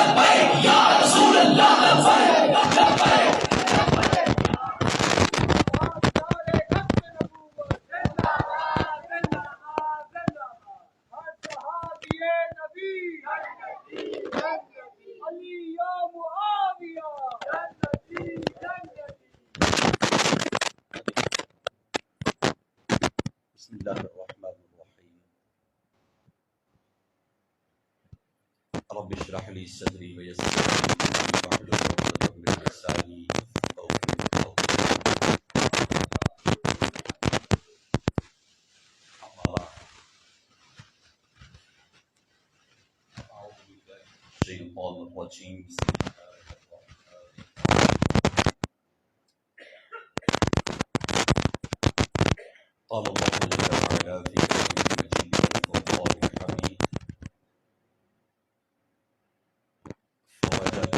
بسم اللہ الرحمن الرحیم رب اشرح لي صدری ویسر لي امری واحلل عقدۃ من لسانی یفقهوا قولی. اما بعد، اعوذ باللہ من الشیطان الرجیم. بسم اللہ قال الله جل وعلا في كتابه المجيد والفرقان الحميد: فوجد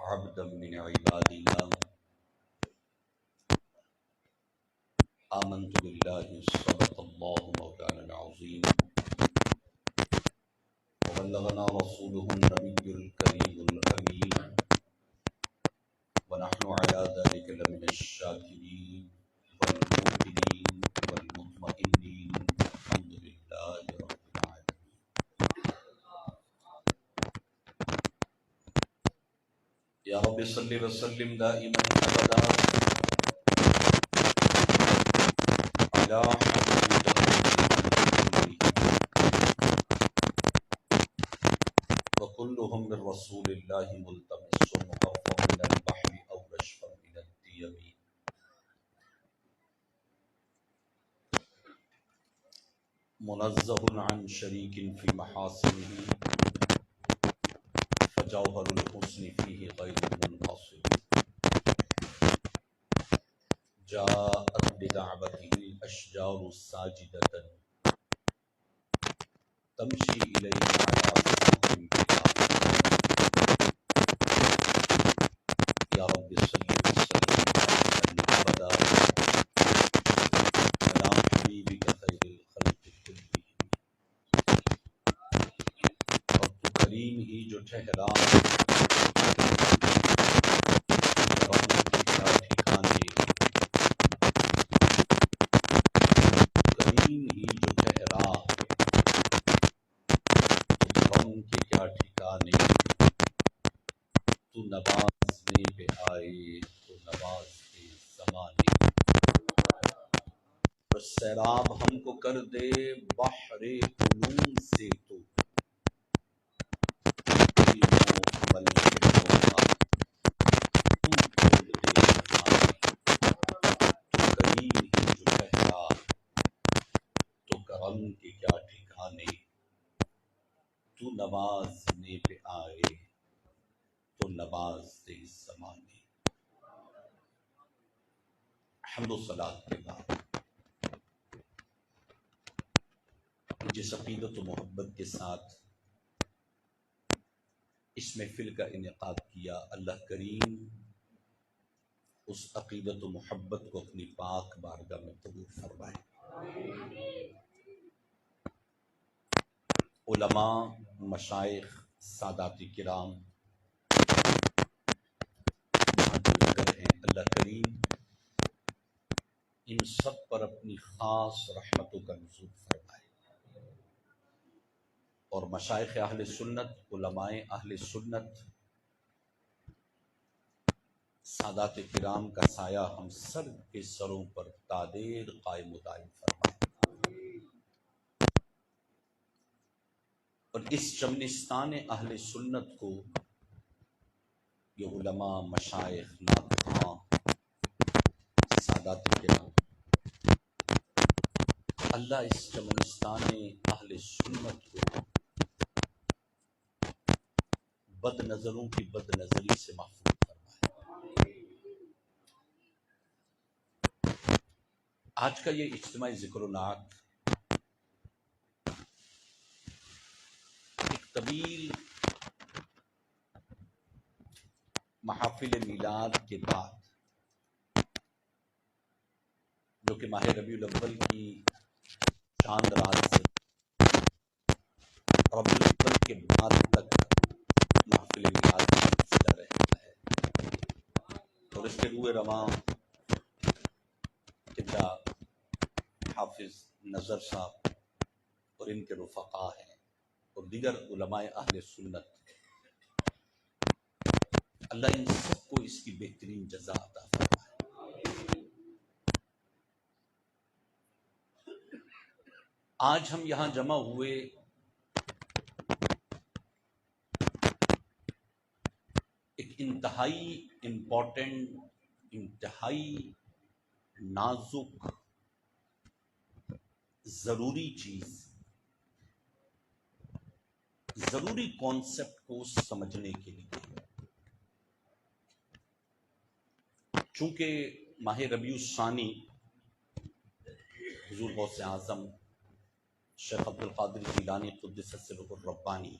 عبدا من عبادنا آمنت بالله صدق الله مولانا العظيم وبلغنا رسوله النبي الكريم الأمين ونحن على ذلك لمن الشاكرين والمؤمنين والمطمئنين الحمد لله رب العالمين. يا رب صل وسلم دائما أبدا على حبيبك وكلهم من رسول الله ملتمس مخفف من البحر أو رشفا من الديم. منزه عن شريك في محاسنه فجوهر الحسن فيه غير منقصر. جاءت بدعوته الأشجار ساجدة تمشي إليه على صخر بها. يا رب صل وسلم أبدا على حبيبك خير الخلق كلهم. اور تو کریم ہی جو ٹھہرا کرم کے کیا ٹھکانے، کریم ہی جو ٹھہرا کرم کے کیا ٹھکانے. تو نوازنے پہ آئے تو نواز کے زمانے. اور سیراب ہم کو کر دے بحر علوم سے تو علم و عمل کے ہوگا تو کھول دے خانے. تو کریم ہی جو ٹھہرا تو کرم کے کیا ٹھکانے. تو نوازنے پہ آئے تو نواز دے زمانے. حمد و صلاۃ کے بعد جس عقیدت و محبت کے ساتھ اس محفل کا انعقاد کیا، اللہ کریم اس عقیدت و محبت کو اپنی پاک بارگاہ میں قبول فرمائے. علماء، مشائخ، سادات کرام جہاں جو لگر ہیں، اللہ کریم ان سب پر اپنی خاص رحمتوں کا نزول فرمائے. اور مشائخ اہل سنت، علماء اہل سنت، سادات کرام کا سایہ ہم سب کے سروں پر تادیر قائم و دائم فرمائے. اور اس چمنستان اہل سنت کو یہ علماء، مشائخ، ناطقاں، سادات کرام، اللہ اس چمنستان اہل سنت کو بد نظروں کی بد نظری سے محفوظ فرمائے. آج کا یہ اجتماعی ذکر و نعت ایک طویل محافل میلاد کے بعد، جو کہ ماہ ربیع الاول کی چاند رات سے ربیع الاول کے بعد تک محفل کے روح رواں قبلہ حافظ نظر صاحب اور ان کے رفقا ہیں اور دیگر علماء اہل سنت، اللہ ان سب کو اس کی بہترین جزا عطا فرمائے۔ آج ہم یہاں جمع ہوئے ایک انتہائی امپورٹنٹ، انتہائی نازک، ضروری چیز، ضروری کانسیپٹ کو سمجھنے کے لیے، چونکہ ماہ ربیع الثانی حضور غوث اعظم شیخ عبد القادر جیلانی قدس سرہ الربانی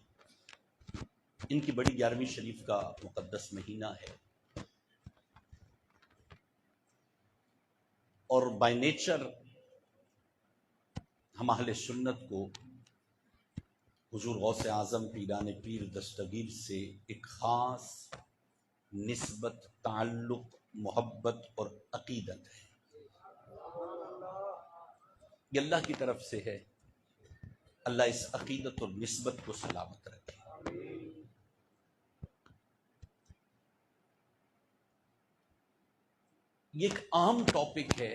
ان کی بڑی 11ویں شریف کا مقدس مہینہ ہے، اور بائی نیچر ہم اہل سنت کو حضور غوث اعظم پیران پیر دستگیر سے ایک خاص نسبت، تعلق، محبت اور عقیدت ہے۔ یہ اللہ کی طرف سے ہے، اللہ اس عقیدت اور نسبت کو سلامت رکھے۔ یہ ایک عام ٹاپک ہے،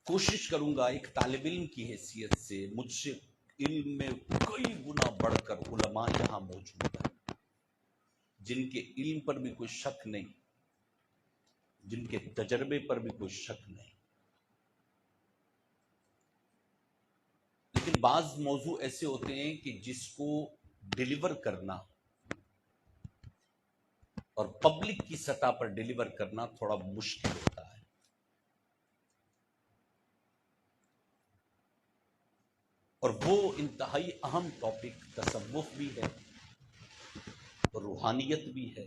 کوشش کروں گا ایک طالب علم کی حیثیت سے، مجھ سے علم میں کئی گنا بڑھ کر علماء یہاں موجود ہیں جن کے علم پر بھی کوئی شک نہیں، جن کے تجربے پر بھی کوئی شک نہیں، لیکن بعض موضوع ایسے ہوتے ہیں کہ جس کو ڈیلیور کرنا اور پبلک کی سطح پر ڈیلیور کرنا تھوڑا مشکل ہوتا ہے۔ اور وہ انتہائی اہم ٹاپک تصوف بھی ہے اور روحانیت بھی ہے،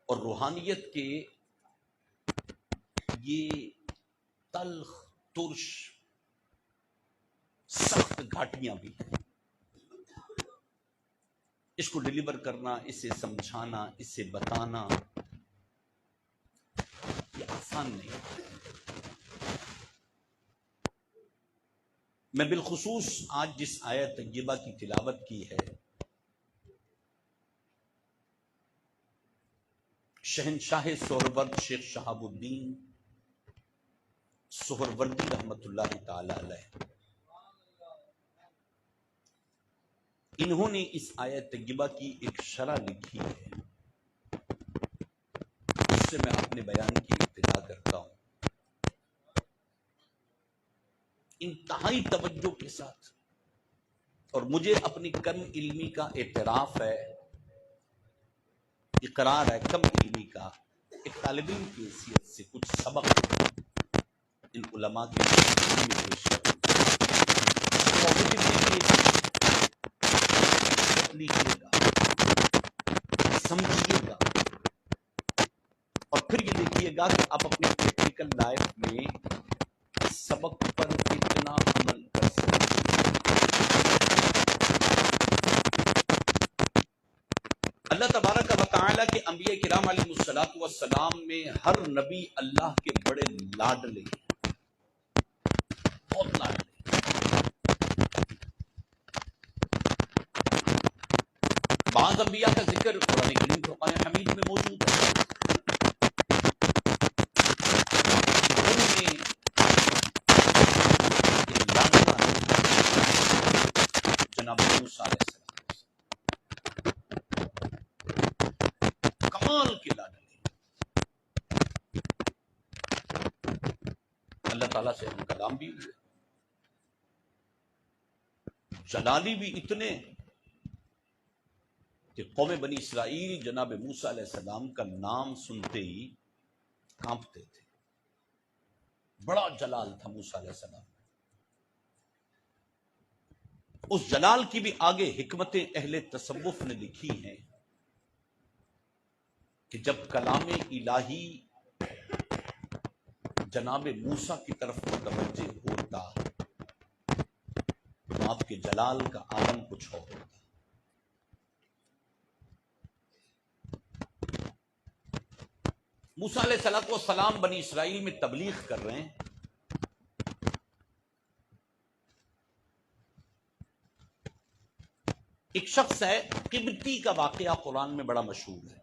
اور روحانیت کے یہ تلخ، ترش، سخت گھاٹیاں بھی ہیں۔ اس کو ڈیلیور کرنا، اسے سمجھانا، اسے بتانا یہ آسان نہیں۔ میں بالخصوص آج جس آیت طیبہ کی تلاوت کی ہے، شہنشاہ سہرورد شیخ شہاب الدین سہروردی رحمت اللہ تعالی علیہ، انہوں نے اس آیت طیبہ کی ایک شرح لکھی ہے، اس سے میں اپنے بیان کی ابتدا کرتا ہوں انتہائی توجہ کے ساتھ، اور مجھے اپنی کم علمی کا اعتراف ہے، اقرار ہے کم علمی کا، ایک طالب علم کی حیثیت سے کچھ سبق ان علماء کے میں پیش کروں۔ لیجیے گا، سمجھیے گا، اور پھر یہ دیکھیے گا کہ آپ اپنی پریکٹیکل لائف میں اس سبق پر کتنا عمل کر سکتے ہیں۔ اللہ تبارک و تعالیٰ کے انبیاء کرام علیہ الصلوۃ والسلام میں ہر نبی اللہ کے بڑے لاڈلے، بہت لاڈلے۔ بعض انبیاء کا ذکر قرآن کریم فرقان حمید میں موجود ہے، ان میں ایک لاڈلا جناب موسیٰ علیہ السلام، کمال کے لاڈلے، اللہ تعالیٰ سے ہم کلام بھی ہوئے، جلالی بھی اتنے کہ قوم بنی اسرائیل جناب موسیٰ علیہ السلام کا نام سنتے ہی کانپتے تھے، بڑا جلال تھا موسیٰ علیہ السلام۔ اس جلال کی بھی آگے حکمتیں اہل تصوف نے لکھی ہیں کہ جب کلام الہی جناب موسیٰ کی طرف متوجہ ہوتا تو آپ کے جلال کا عالم کچھ اور ہوتا۔ موسیٰ علیہ السلام بنی اسرائیل میں تبلیغ کر رہے ہیں. ایک شخص ہے قبطی کا واقعہ قرآن میں بڑا مشہور ہے.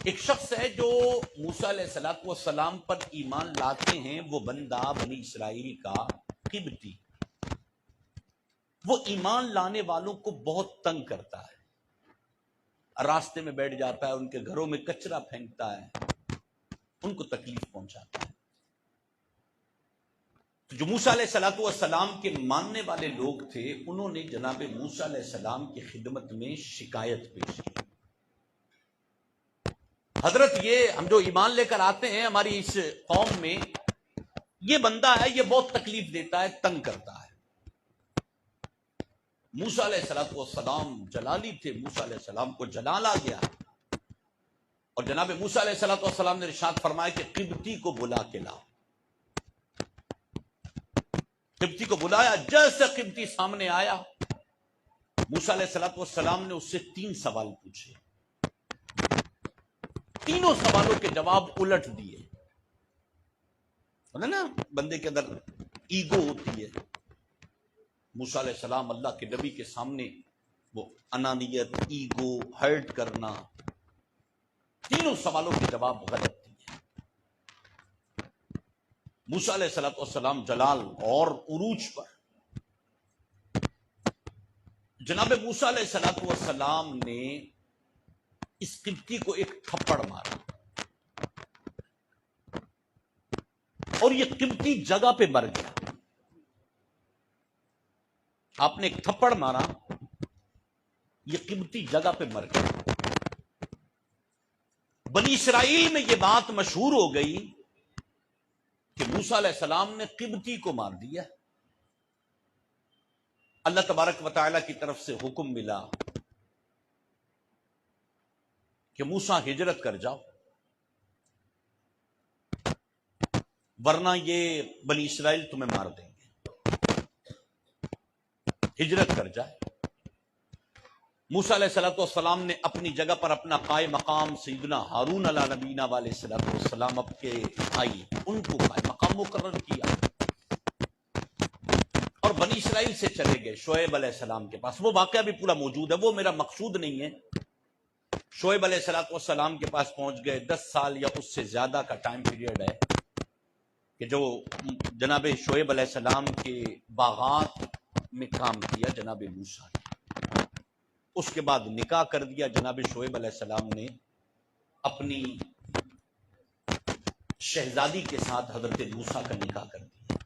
ایک شخص ہے جو موسیٰ علیہ السلام پر ایمان لاتے ہیں، وہ بندہ بنی اسرائیل کا قبطی، وہ ایمان لانے والوں کو بہت تنگ کرتا ہے، راستے میں بیٹھ جاتا ہے، ان کے گھروں میں کچرا پھینکتا ہے، ان کو تکلیف پہنچاتا ہے. تو جو موسیٰ علیہ السلام کے ماننے والے لوگ تھے، انہوں نے جناب موسیٰ علیہ السلام کی خدمت میں شکایت پیش کی. حضرت، یہ ہم جو ایمان لے کر آتے ہیں ہماری اس قوم میں، یہ بندہ ہے، یہ بہت تکلیف دیتا ہے، تنگ کرتا ہے. موسیٰ علیہ السلام جلالی تھے، موسیٰ علیہ السلام کو جلال آ گیا، اور جناب موسیٰ علیہ السلام نے ارشاد فرمایا کہ قبطی کو بلا کے لاؤ. قبطی کو بلایا. جیسے قبطی سامنے آیا، موسیٰ علیہ السلام نے اس سے 3 سوال پوچھے. تینوں سوالوں کے جواب الٹ دیے. نا بندے کے اندر ایگو ہوتی ہے. موسیٰ علیہ السلام اللہ کے نبی کے سامنے وہ انانیت، ایگو، ہرٹ کرنا، تینوں سوالوں کے جواب غلط دیے. موسیٰ علیہ السلام جلال اور عروج پر. جناب موسیٰ علیہ السلام نے اس قبطی کو ایک تھپڑ مارا، اور یہ قبطی جگہ پہ مر گیا. آپ نے ایک تھپڑ مارا، یہ قبطی جگہ پہ مر گیا. بنی اسرائیل میں یہ بات مشہور ہو گئی کہ موسیٰ علیہ السلام نے قبطی کو مار دیا. اللہ تبارک و تعالی کی طرف سے حکم ملا کہ موسیٰ ہجرت کر جاؤ، ورنہ یہ بنی اسرائیل تمہیں مار دیں گے. ہجرت کر جائے. موسیٰ علیہ السلام نے اپنی جگہ پر اپنا قائم مقام سیدنا ہارون علیہ نبینا علیہ السلام اب کے آئی، ان کو قائم مقام مقرر کیا، اور بنی اسرائیل سے چلے گئے شعیب علیہ السلام کے پاس. وہ واقعہ بھی پورا موجود ہے، وہ میرا مقصود نہیں ہے. شعیب علیہ السلام کے پاس پہنچ گئے. 10 سال یا اس سے زیادہ کا ٹائم پیریڈ ہے کہ جو جناب شعیب علیہ السلام کے باغات میں کام کیا جناب موسیٰ نے. اس کے بعد نکاح کر دیا جناب شعیب علیہ السلام نے اپنی شہزادی کے ساتھ حضرت موسیٰ کا نکاح کر دیا.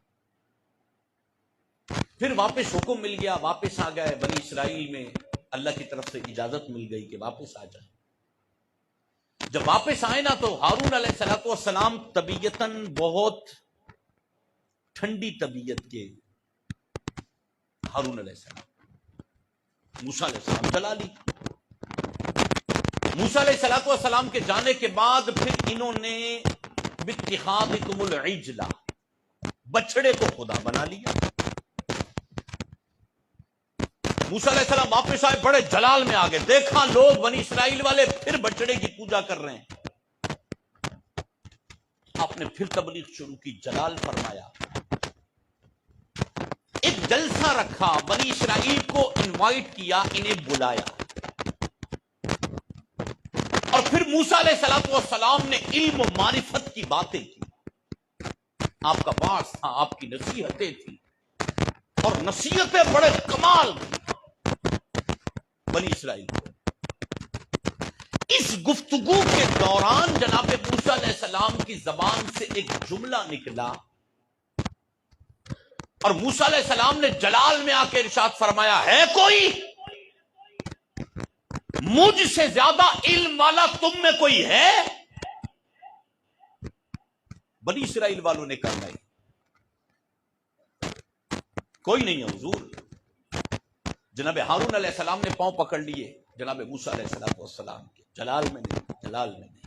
پھر واپس حکم مل گیا، واپس آ گئے بنی اسرائیل میں. اللہ کی طرف سے اجازت مل گئی کہ واپس آ جائیں. جب واپس آئے نا تو ہارون علیہ السلام طبیعتاً بہت ٹھنڈی طبیعت کے ہارون علیہ السلام، موسیٰ علیہ السلام جلالی. موسیٰ علیہ السلام کے جانے کے بعد پھر انہوں نے باتخاذکم العجل، بچڑے کو خدا بنا لیا. موسیٰ علیہ السلام واپس آئے، بڑے جلال میں آگے، دیکھا لوگ بنی اسرائیل والے پھر بچڑے کی پوجا کر رہے ہیں. آپ نے پھر تبلیغ شروع کی، جلال فرمایا. ایک جلسہ رکھا، بنی اسرائیل کو انوائٹ کیا، انہیں بلایا، اور پھر موسیٰ علیہ السلام نے علم و معرفت کی باتیں کی. آپ کا واعظ تھا، آپ کی نصیحتیں تھیں، اور نصیحتیں بڑے کمال کی بنی اسرائیل کو. اس گفتگو کے دوران جناب موسیٰ علیہ السلام کی زبان سے ایک جملہ نکلا، اور موسیٰ علیہ السلام نے جلال میں آ کے ارشاد فرمایا، ہے کوئی مجھ سے زیادہ علم والا تم میں کوئی ہے؟ بنی اسرائیل والوں نے کہا نہیں، کوئی نہیں ہے حضور. جناب ہارون علیہ السلام نے پاؤں پکڑ لیے جناب موسیٰ علیہ السلام کے، جلال میں نہیں، جلال میں نہیں.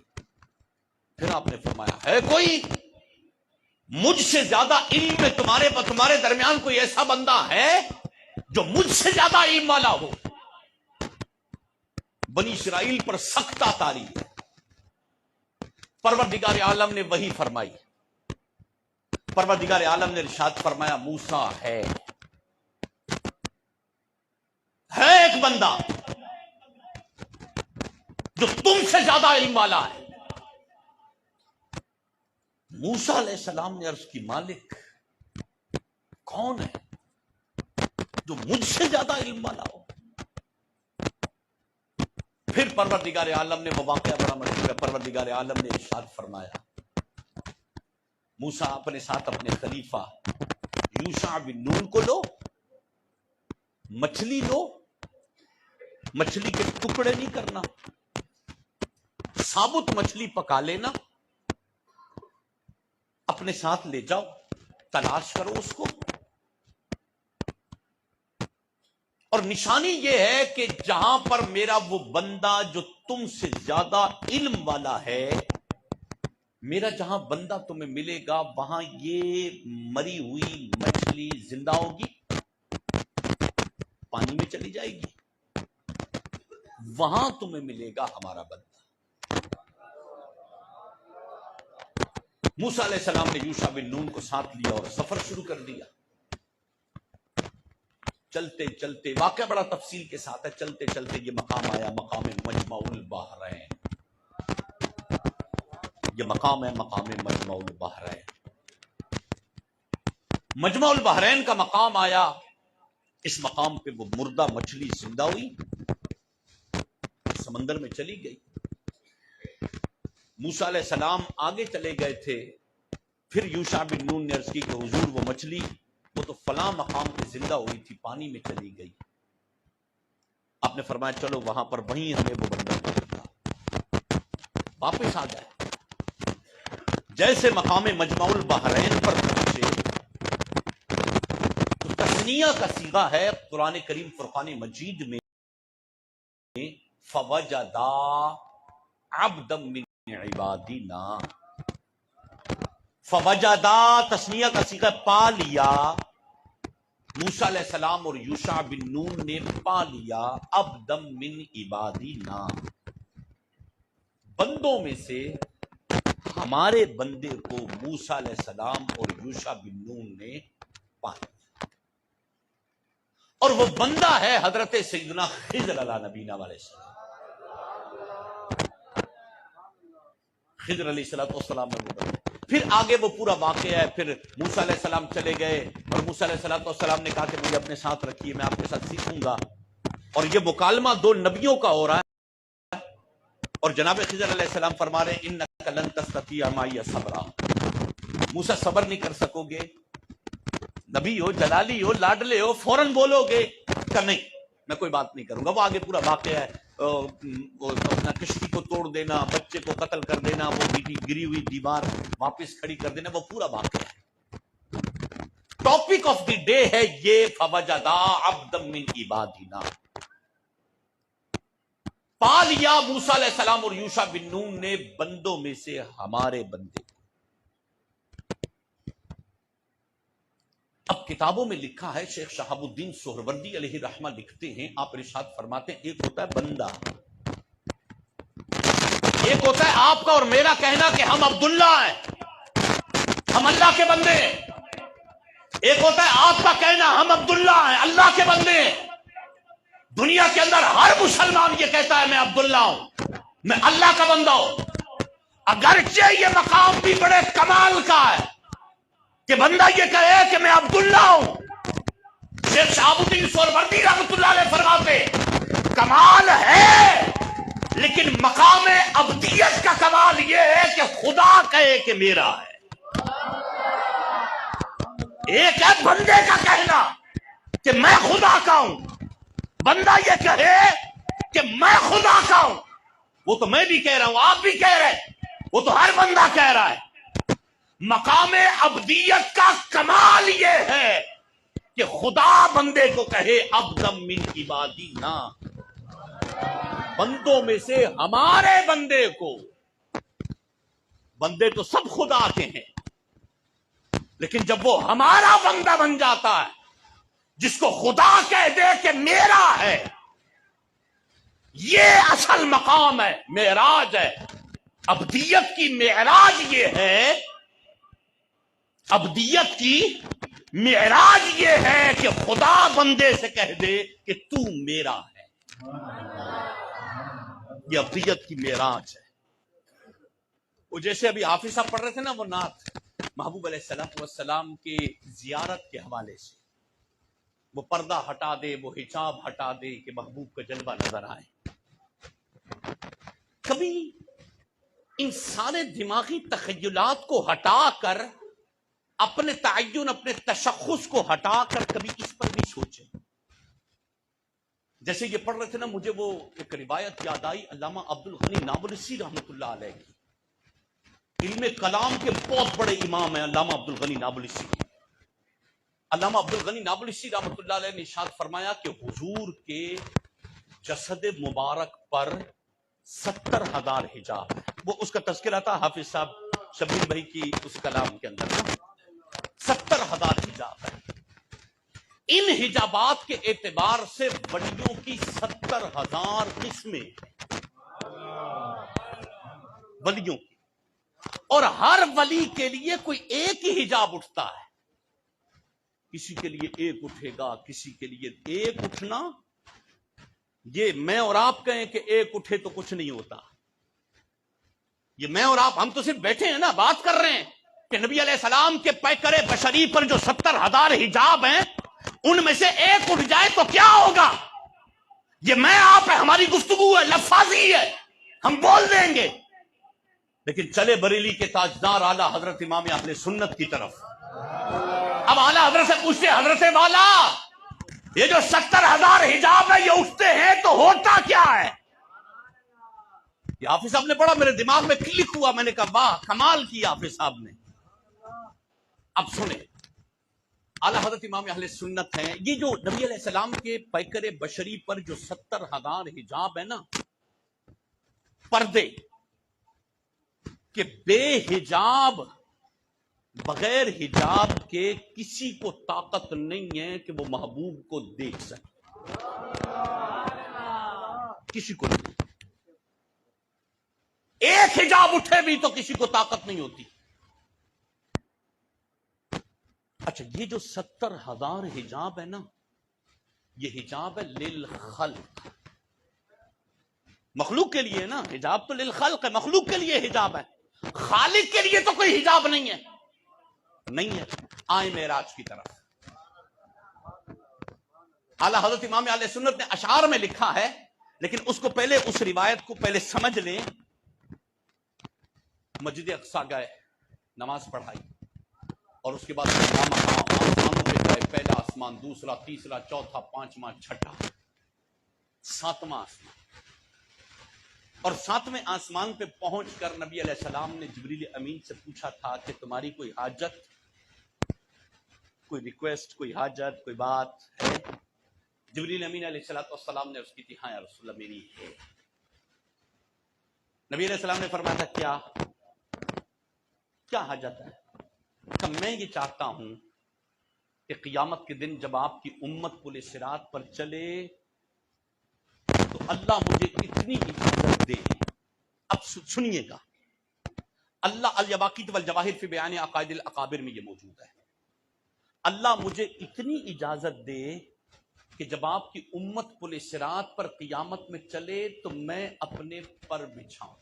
پھر آپ نے فرمایا، ہے کوئی مجھ سے زیادہ علم میں تمہارے درمیان کوئی ایسا بندہ ہے جو مجھ سے زیادہ علم والا ہو؟ بنی اسرائیل پر سخت تاری ہے. پروردگار عالم نے وہی فرمائی. پروردگار عالم نے ارشاد فرمایا موسیٰ ہے ایک بندہ جو تم سے زیادہ علم والا ہے. موسیٰ علیہ السلام نے عرض کی مالک کون ہے جو مجھ سے زیادہ علم والا ہو؟ پھر پروردگار عالم نے وہ واقعہ بڑا مشہور ہے. پروردگار عالم نے ارشاد فرمایا موسیٰ اپنے ساتھ اپنے خلیفہ یوشع بن نون کو لو، مچھلی لو، مچھلی کے ٹکڑے نہیں کرنا، ثابت مچھلی پکا لینا، اپنے ساتھ لے جاؤ، تلاش کرو اس کو. اور نشانی یہ ہے کہ جہاں پر میرا وہ بندہ جو تم سے زیادہ علم والا ہے، میرا جہاں بندہ تمہیں ملے گا وہاں یہ مری ہوئی مچھلی زندہ ہوگی، پانی میں چلی جائے گی، وہاں تمہیں ملے گا ہمارا بندہ. موسیٰ علیہ السلام نے یوشع بن نون کو ساتھ لیا اور سفر شروع کر دیا. چلتے چلتے واقعہ بڑا تفصیل کے ساتھ ہے. چلتے چلتے یہ مقام آیا، مقام مجمع البحرین. یہ مقام ہے مقام مجمع البحرین. مجمع البحرین کا مقام آیا. اس مقام پہ وہ مردہ مچھلی زندہ ہوئی، سمندر میں چلی گئی. موسیٰ علیہ السلام آگے چلے گئے تھے. پھر یوشع بن نون نے عرض کی کہ حضور وہ مچھلی وہ تو فلاں مقام پہ زندہ ہوئی تھی، پانی میں چلی گئی. آپ نے فرمایا چلو وہاں پر وہیں ہمیں وہ بندہ ملے گا. واپس آ گئے. جیسے مقام مجمع البحرین پر پہنچے تو تثنیہ کا صیغہ ہے قرآن کریم فرقان مجید میں فوجدا عبدا من عبادنا. فوجدا تثنیہ کا صیغہ پا لیا. موسیٰ علیہ السلام اور یوشع بن نون نے پا لیا عبدا من عبادنا، بندوں میں سے ہمارے بندے کو موسیٰ علیہ السلام اور یوشع بن نون نے پا لیا. اور وہ بندہ ہے حضرت سیدنا خضر علیہ نبینا علیہ السلام. خضر علیہ السلام نے پھر آگے وہ پورا واقعہ ہے. پھر موسیٰ علیہ السلام چلے گئے اور موسیٰ علیہ السلام نے کہا کہ مجھے اپنے ساتھ رکھیے، میں آپ کے ساتھ سیکھوں گا. اور یہ مکالمہ دو نبیوں کا ہو رہا ہے اور جناب خضر علیہ السلام فرما رہے ہیں انک لن تستطیع معی صبرا. موسیٰ صبر نہیں کر سکو گے، نبی ہو، جلالی ہو، لاڈلے ہو، فوراً بولو گے کہ نہیں میں کوئی بات نہیں کروں گا. وہ آگے پورا واقعہ ہے، کشتی کو توڑ دینا، بچے کو قتل کر دینا، وہ گری ہوئی دیوار واپس کھڑی کر دینا، وہ پورا واقعہ ہے. ٹاپک آف دی ڈے ہے یہ فوجدا عبدا من عبادنا. پا لیا موسیٰ علیہ السلام اور یوشع بن نون نے بندوں میں سے ہمارے بندے. اب کتابوں میں لکھا ہے، شیخ شہاب الدین سہروردی علیہ رحمہ لکھتے ہیں، آپ ارشاد فرماتے ہیں ایک ہوتا ہے بندہ، ایک ہوتا ہے آپ کا اور میرا کہنا کہ ہم عبداللہ ہیں، ہم اللہ کے بندے ہیں. ایک ہوتا ہے آپ کا کہنا ہم عبداللہ ہیں، اللہ کے بندے ہیں. دنیا کے اندر ہر مسلمان یہ کہتا ہے میں عبداللہ ہوں، میں اللہ کا بندہ ہوں. اگرچہ یہ مقام بھی بڑے کمال کا ہے کہ بندہ یہ کہے کہ میں عبداللہ ہوں. شیخ شہاب الدین سہروردی رحمۃ اللہ علیہ فرماتے کمال ہے، لیکن مقام عبدیت کا کمال یہ ہے کہ خدا کہے کہ میرا ہے. ایک ہے بندے کا کہنا کہ میں خدا کا ہوں، بندہ یہ کہے کہ میں خدا کا ہوں. وہ تو میں بھی کہہ رہا ہوں، آپ بھی کہہ رہے ہیں، وہ تو ہر بندہ کہہ رہا ہے. مقام عبدیت کا کمال یہ ہے کہ خدا بندے کو کہے عبدا من عبادنا، بندوں میں سے ہمارے بندے کو. بندے تو سب خدا کے ہیں، لیکن جب وہ ہمارا بندہ بن جاتا ہے، جس کو خدا کہہ دے کہ میرا ہے، یہ اصل مقام ہے، معراج ہے. ابدیت کی معراج یہ ہے، ابدیت کی معراج یہ ہے کہ خدا بندے سے کہہ دے کہ تو میرا ہے. یہ ابدیت کی معراج ہے. وہ جیسے ابھی حافظ صاحب پڑھ رہے تھے نا وہ نعت محبوب علیہ السلام کی زیارت کے حوالے سے، وہ پردہ ہٹا دے، وہ حجاب ہٹا دے کہ محبوب کا جلوہ نظر آئے. کبھی ان سارے دماغی تخیلات کو ہٹا کر، اپنے تعین، اپنے تشخص کو ہٹا کر کبھی اس پر بھی سوچیں. جیسے یہ پڑھ رہے تھے نا، مجھے وہ ایک روایت یاد آئی علامہ عبد الغنی نابلسی رحمۃ اللہ علیہ کی. علم کلام کے بہت بڑے امام ہیں علامہ عبد الغنی نابلسی. علامہ عبد الغنی نابلسی رحمۃ اللہ علیہ نے ارشاد فرمایا کہ حضور کے جسد مبارک پر 70,000 حجاب ہے. وہ اس کا تذکرہ تھا حافظ صاحب شبیر بھائی کی اس کلام کے اندر. 70,000 حجاب ہے. ان حجابات کے اعتبار سے ولیوں کی 70,000 قسمیں ولیوں کی، اور ہر ولی کے لیے کوئی ایک ہی حجاب اٹھتا ہے. کسی کے لیے ایک اٹھے گا، کسی کے لیے ایک اٹھنا. یہ میں اور آپ کہیں کہ ایک اٹھے تو کچھ نہیں ہوتا. یہ میں اور آپ، ہم تو صرف بیٹھے ہیں نا، بات کر رہے ہیں کہ نبی علیہ السلام کے پیکر بشری پر جو 70,000 حجاب ہیں ان میں سے ایک اٹھ جائے تو کیا ہوگا. یہ میں آپ ہے، ہماری گفتگو ہے، لفاظی ہے، ہم بول دیں گے. لیکن چلے بریلی کے تاجدار اعلیٰ حضرت امام اہل سنت کی طرف. اب اعلیٰ حضرت سے پوچھتے ہیں، حضرت والا یہ جو 70,000 حجاب ہے یہ اٹھتے ہیں تو ہوتا کیا ہے؟ یہ حافظ صاحب نے پڑھا، میرے دماغ میں کلک ہوا. میں نے کہا واہ کمال کیا حافظ صاحب نے. اب سنیں، اعلیٰ حضرت امام اہل سنت ہیں. یہ جو نبی علیہ السلام کے پیکر بشری پر جو 70,000 حجاب ہے نا، پردے کہ بے حجاب، بغیر حجاب کے کسی کو طاقت نہیں ہے کہ وہ محبوب کو دیکھ سکے. کسی کو نہیں. ایک حجاب اٹھے بھی تو کسی کو طاقت نہیں ہوتی. اچھا، یہ جو 70,000 حجاب ہے نا، یہ حجاب ہے للخلق، مخلوق کے لیے نا. حجاب تو للخلق ہے، مخلوق کے لیے حجاب ہے. خالق کے لیے تو کوئی حجاب نہیں ہے. نہیں ہے. آئیں معراج کی طرف. اعلیٰ حضرت امام اہل سنت نے اشعار میں لکھا ہے، لیکن اس کو پہلے، اس روایت کو پہلے سمجھ لیں. مسجد اقصیٰ گئے، نماز پڑھائی، اور اس کے بعد آسمانوں پہ گئے. پہلا آسمان، دوسرا، تیسرا، چوتھا، پانچواں، چھٹا، 7واں آسمان. اور 7ویں آسمان پہ پہنچ کر نبی علیہ السلام نے جبریل امین سے پوچھا تھا کہ تمہاری کوئی حاجت، کوئی ریکویسٹ، کوئی حاجت، کوئی بات ہے؟ جبریل امین علیہ السلام نے اس کی ہاں یا رسول اللہ میری ہے. نبی علیہ السلام نے فرمایا تھا کیا حاجت ہے؟ کہ میں یہ چاہتا ہوں کہ قیامت کے دن جب آپ کی امت پل صراط پر چلے تو اللہ مجھے اتنی اجازت دے. اب سنیے گا، اللہ الیواقیت والجواہر فی بیان عقائد الاکابر میں یہ موجود ہے. اللہ مجھے اتنی اجازت دے کہ جب آپ کی امت پل صراط پر قیامت میں چلے تو میں اپنے پر بچھاؤں.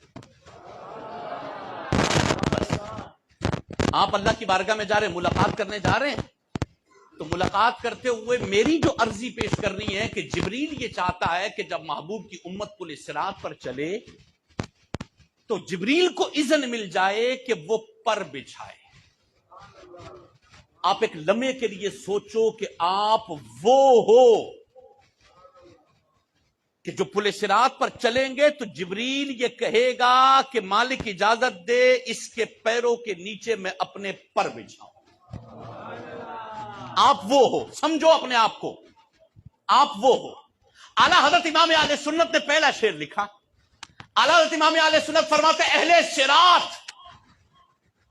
آپ اللہ کی بارگاہ میں جا رہے ہیں، ملاقات کرنے جا رہے ہیں، تو ملاقات کرتے ہوئے میری جو عرضی پیش کرنی ہے کہ جبریل یہ چاہتا ہے کہ جب محبوب کی امت پل صراط پر چلے تو جبریل کو اذن مل جائے کہ وہ پر بچھائے. آپ ایک لمحے کے لیے سوچو کہ آپ وہ ہو کہ جو پل صراط پر چلیں گے تو جبریل یہ کہے گا کہ مالک اجازت دے اس کے پیروں کے نیچے میں اپنے پر بچھاؤں. آپ وہ ہو، سمجھو اپنے آپ کو، آپ وہ ہو. اعلیٰ حضرت امام اہل سنت نے پہلا شعر لکھا. اعلیٰ حضرت امام اہل سنت فرماتے اہل صراط،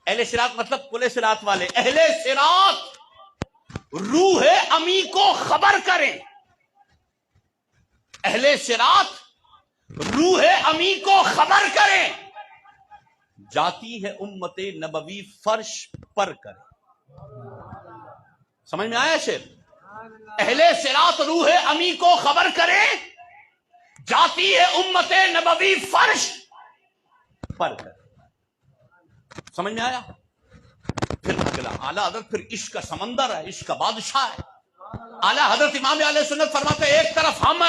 اہل صراط مطلب پل صراط والے، اہل صراط روح امی کو خبر کریں. اہل صراط روح امی کو خبر کریں جاتی ہے امت نبوی فرش پر کرے. سمجھ میں آیا شعر؟ اہل صراط روح امی کو خبر کرے، جاتی ہے امت نبوی فرش پر کرے. سمجھ میں آیا؟ پھر اگلا اعلیٰ حضرت پھر عشق کا سمندر ہے، عشق کا بادشاہ ہے. اعلیٰ حضرت امام علیہ سنت فرماتے ہیں ایک طرف ہم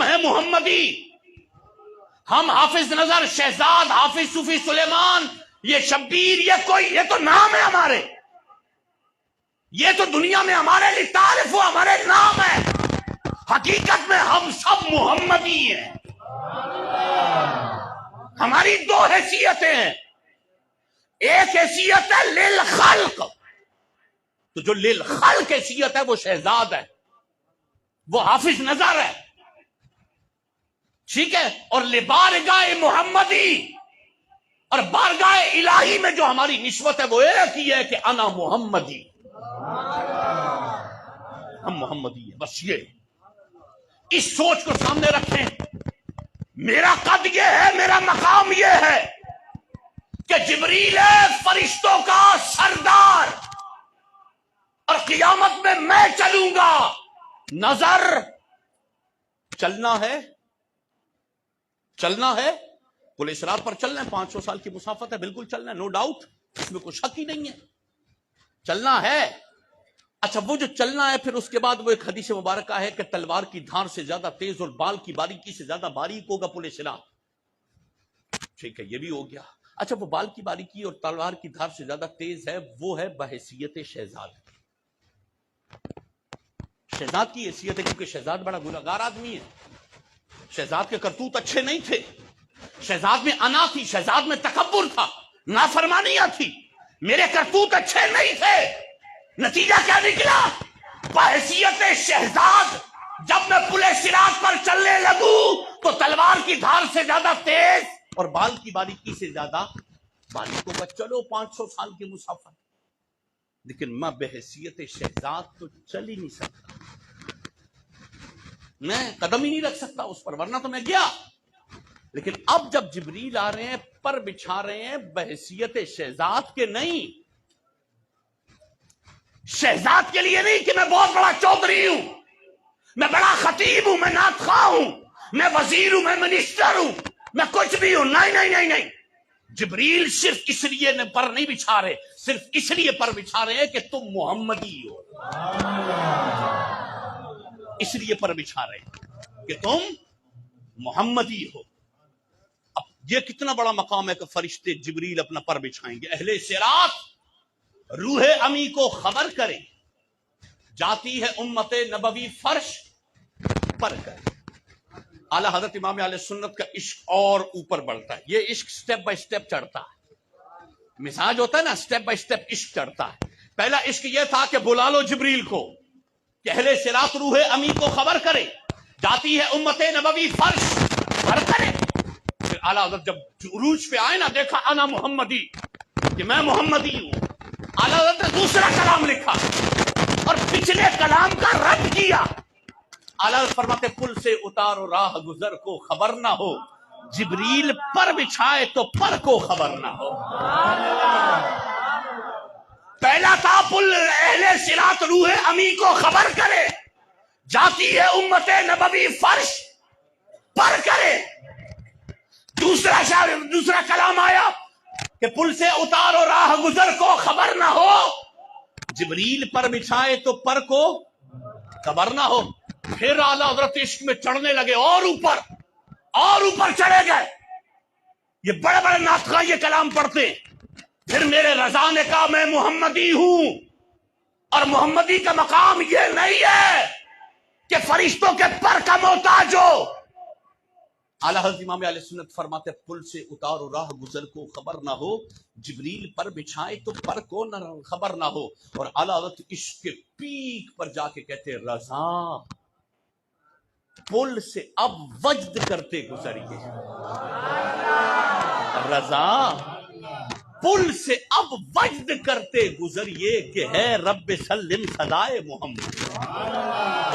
ہیں محمدی، ہم حافظ نظر، شہزاد، حافظ صوفی سلیمان، یہ شبیر، یہ تو نام ہے ہمارے، یہ تو دنیا میں ہمارے لیے تعارف ہمارے نام ہے. حقیقت میں ہم سب محمدی ہیں. ہماری دو حیثیتیں ہیں، ایک حیثیت ہے للخلق، تو جو للخلق حیثیت ہے وہ شہزاد ہے، وہ حافظ نظر ہے، ٹھیک ہے. اور لبارگاہ محمدی اور بارگاہ الہی میں جو ہماری نسبت ہے وہ ایک ہی ہے کہ انا محمدی، ہم محمدی ہیں. بس یہ اس سوچ کو سامنے رکھیں. میرا قد یہ ہے، میرا مقام یہ ہے کہ جبریل ہے فرشتوں کا سردار، اور قیامت میں چلوں گا. نظر چلنا ہے پل صراط پر چلنا ہے، 500 سال کی مسافت ہے، بالکل چلنا ہے، نو ڈاؤٹ، اس میں کوئی شک ہی نہیں ہے، چلنا ہے. اچھا وہ جو چلنا ہے پھر اس کے بعد وہ ایک حدیث مبارکہ ہے کہ تلوار کی دھار سے زیادہ تیز اور بال کی باریکی سے زیادہ باریک ہوگا پل صراط. ٹھیک ہے، یہ بھی ہو گیا. اچھا وہ بال کی باریکی اور تلوار کی دھار سے زیادہ تیز ہے، وہ ہے بحیثیت شہزاد. شہزاد کی حیثیت ہے کیونکہ شہزاد بڑا گنہگار آدمی ہے. شہزاد کے کرتوت اچھے نہیں تھے، شہزاد میں انا تھی، شہزاد میں تکبر تھا، نافرمانیاں تھی، میرے کرتوت اچھے نہیں تھے. نتیجہ کیا نکلا؟ بحیثیت شہزاد جب میں پل صراط پر چلنے لگوں تو تلوار کی دھار سے زیادہ تیز اور بال کی باریکی سے زیادہ باریک ہوگا. چلو 500 سال کی مسافت، لیکن میں بحیثیت شہزاد تو چل ہی نہیں سکتا، میں قدم ہی نہیں رکھ سکتا اس پر، ورنہ تو میں گیا. لیکن اب جب جبریل آ رہے ہیں، پر بچھا رہے ہیں بحیثیت شہزاد کے نہیں، شہزاد کے لیے نہیں کہ میں بہت بڑا چودھری ہوں، میں بڑا خطیب ہوں، میں نعت خواہ ہوں، میں وزیر ہوں، میں منسٹر ہوں، میں کچھ بھی ہوں. نہیں. جبریل صرف اس لیے پر نہیں بچھا رہے، صرف اس لیے پر بچھا رہے ہیں کہ تم محمدی ہو، اس لیے پر بچھا رہے ہیں کہ تم محمدی ہو. اب یہ کتنا بڑا مقام ہے کہ فرشتے جبریل اپنا پر بچھائیں گے. اہل صراط روح امی کو خبر کرے، جاتی ہے امت نبوی فرش پر کرے. اعلیٰ حضرت امام علیہ سنت کا عشق اور اوپر بڑھتا ہے. یہ عشق سٹیپ بائی سٹیپ چڑھتا ہے، مزاج ہوتا ہے نا، سٹیپ بائی سٹیپ عشق چڑھتا ہے. پہلا عشق یہ تھا کہ بلا لو جبریل کو کہ اہل صراط روح امی کو خبر کرے، جاتی ہے امت نبوی فرش پر کرے. پھر اعلیٰ حضرت جب عروج پہ آئے نا، دیکھا انا محمدی، کہ میں محمدی ہوں. اعلیٰ حضرت نے دوسرا کلام لکھا اور پچھلے کلام کا رد کیا. اعلیٰ حضرت فرماتے پل سے اتارو راہ گزر کو خبر نہ ہو، جبریل پر بچھائے تو پر کو خبر نہ ہو. پہلا تھا پل اہل صراط روح امی کو خبر کرے، جاتی ہے امت نبوی فرش پر کرے. دوسرا کلام آیا کہ پل سے اتارو راہ گزر کو خبر نہ ہو، جبریل پر بچھائے تو پر کو خبر نہ ہو. پھر اعلیٰ حضرت عشق میں چڑھنے لگے، اور اوپر چڑھے گئے. یہ بڑے بڑے ناطقہ یہ کلام پڑھتے. پھر میرے رضا نے کہا میں محمدی ہوں، اور محمدی کا مقام یہ نہیں ہے کہ فرشتوں کے پر کا محتاج ہو. اعلیٰ حضرت امام علیہ سنت فرماتے پل سے اتارو راہ گزر کو خبر نہ ہو، جبریل پر بچھائے تو پر کو نہ خبر نہ ہو. اور اعلیٰ حضرت عشق کے پیک پر جا کے کہتے رضا پل سے اب وجد کرتے گزریے، رضا پل سے اب وجد کرتے گزریے کہ ہے رب سلم صدائے محمد.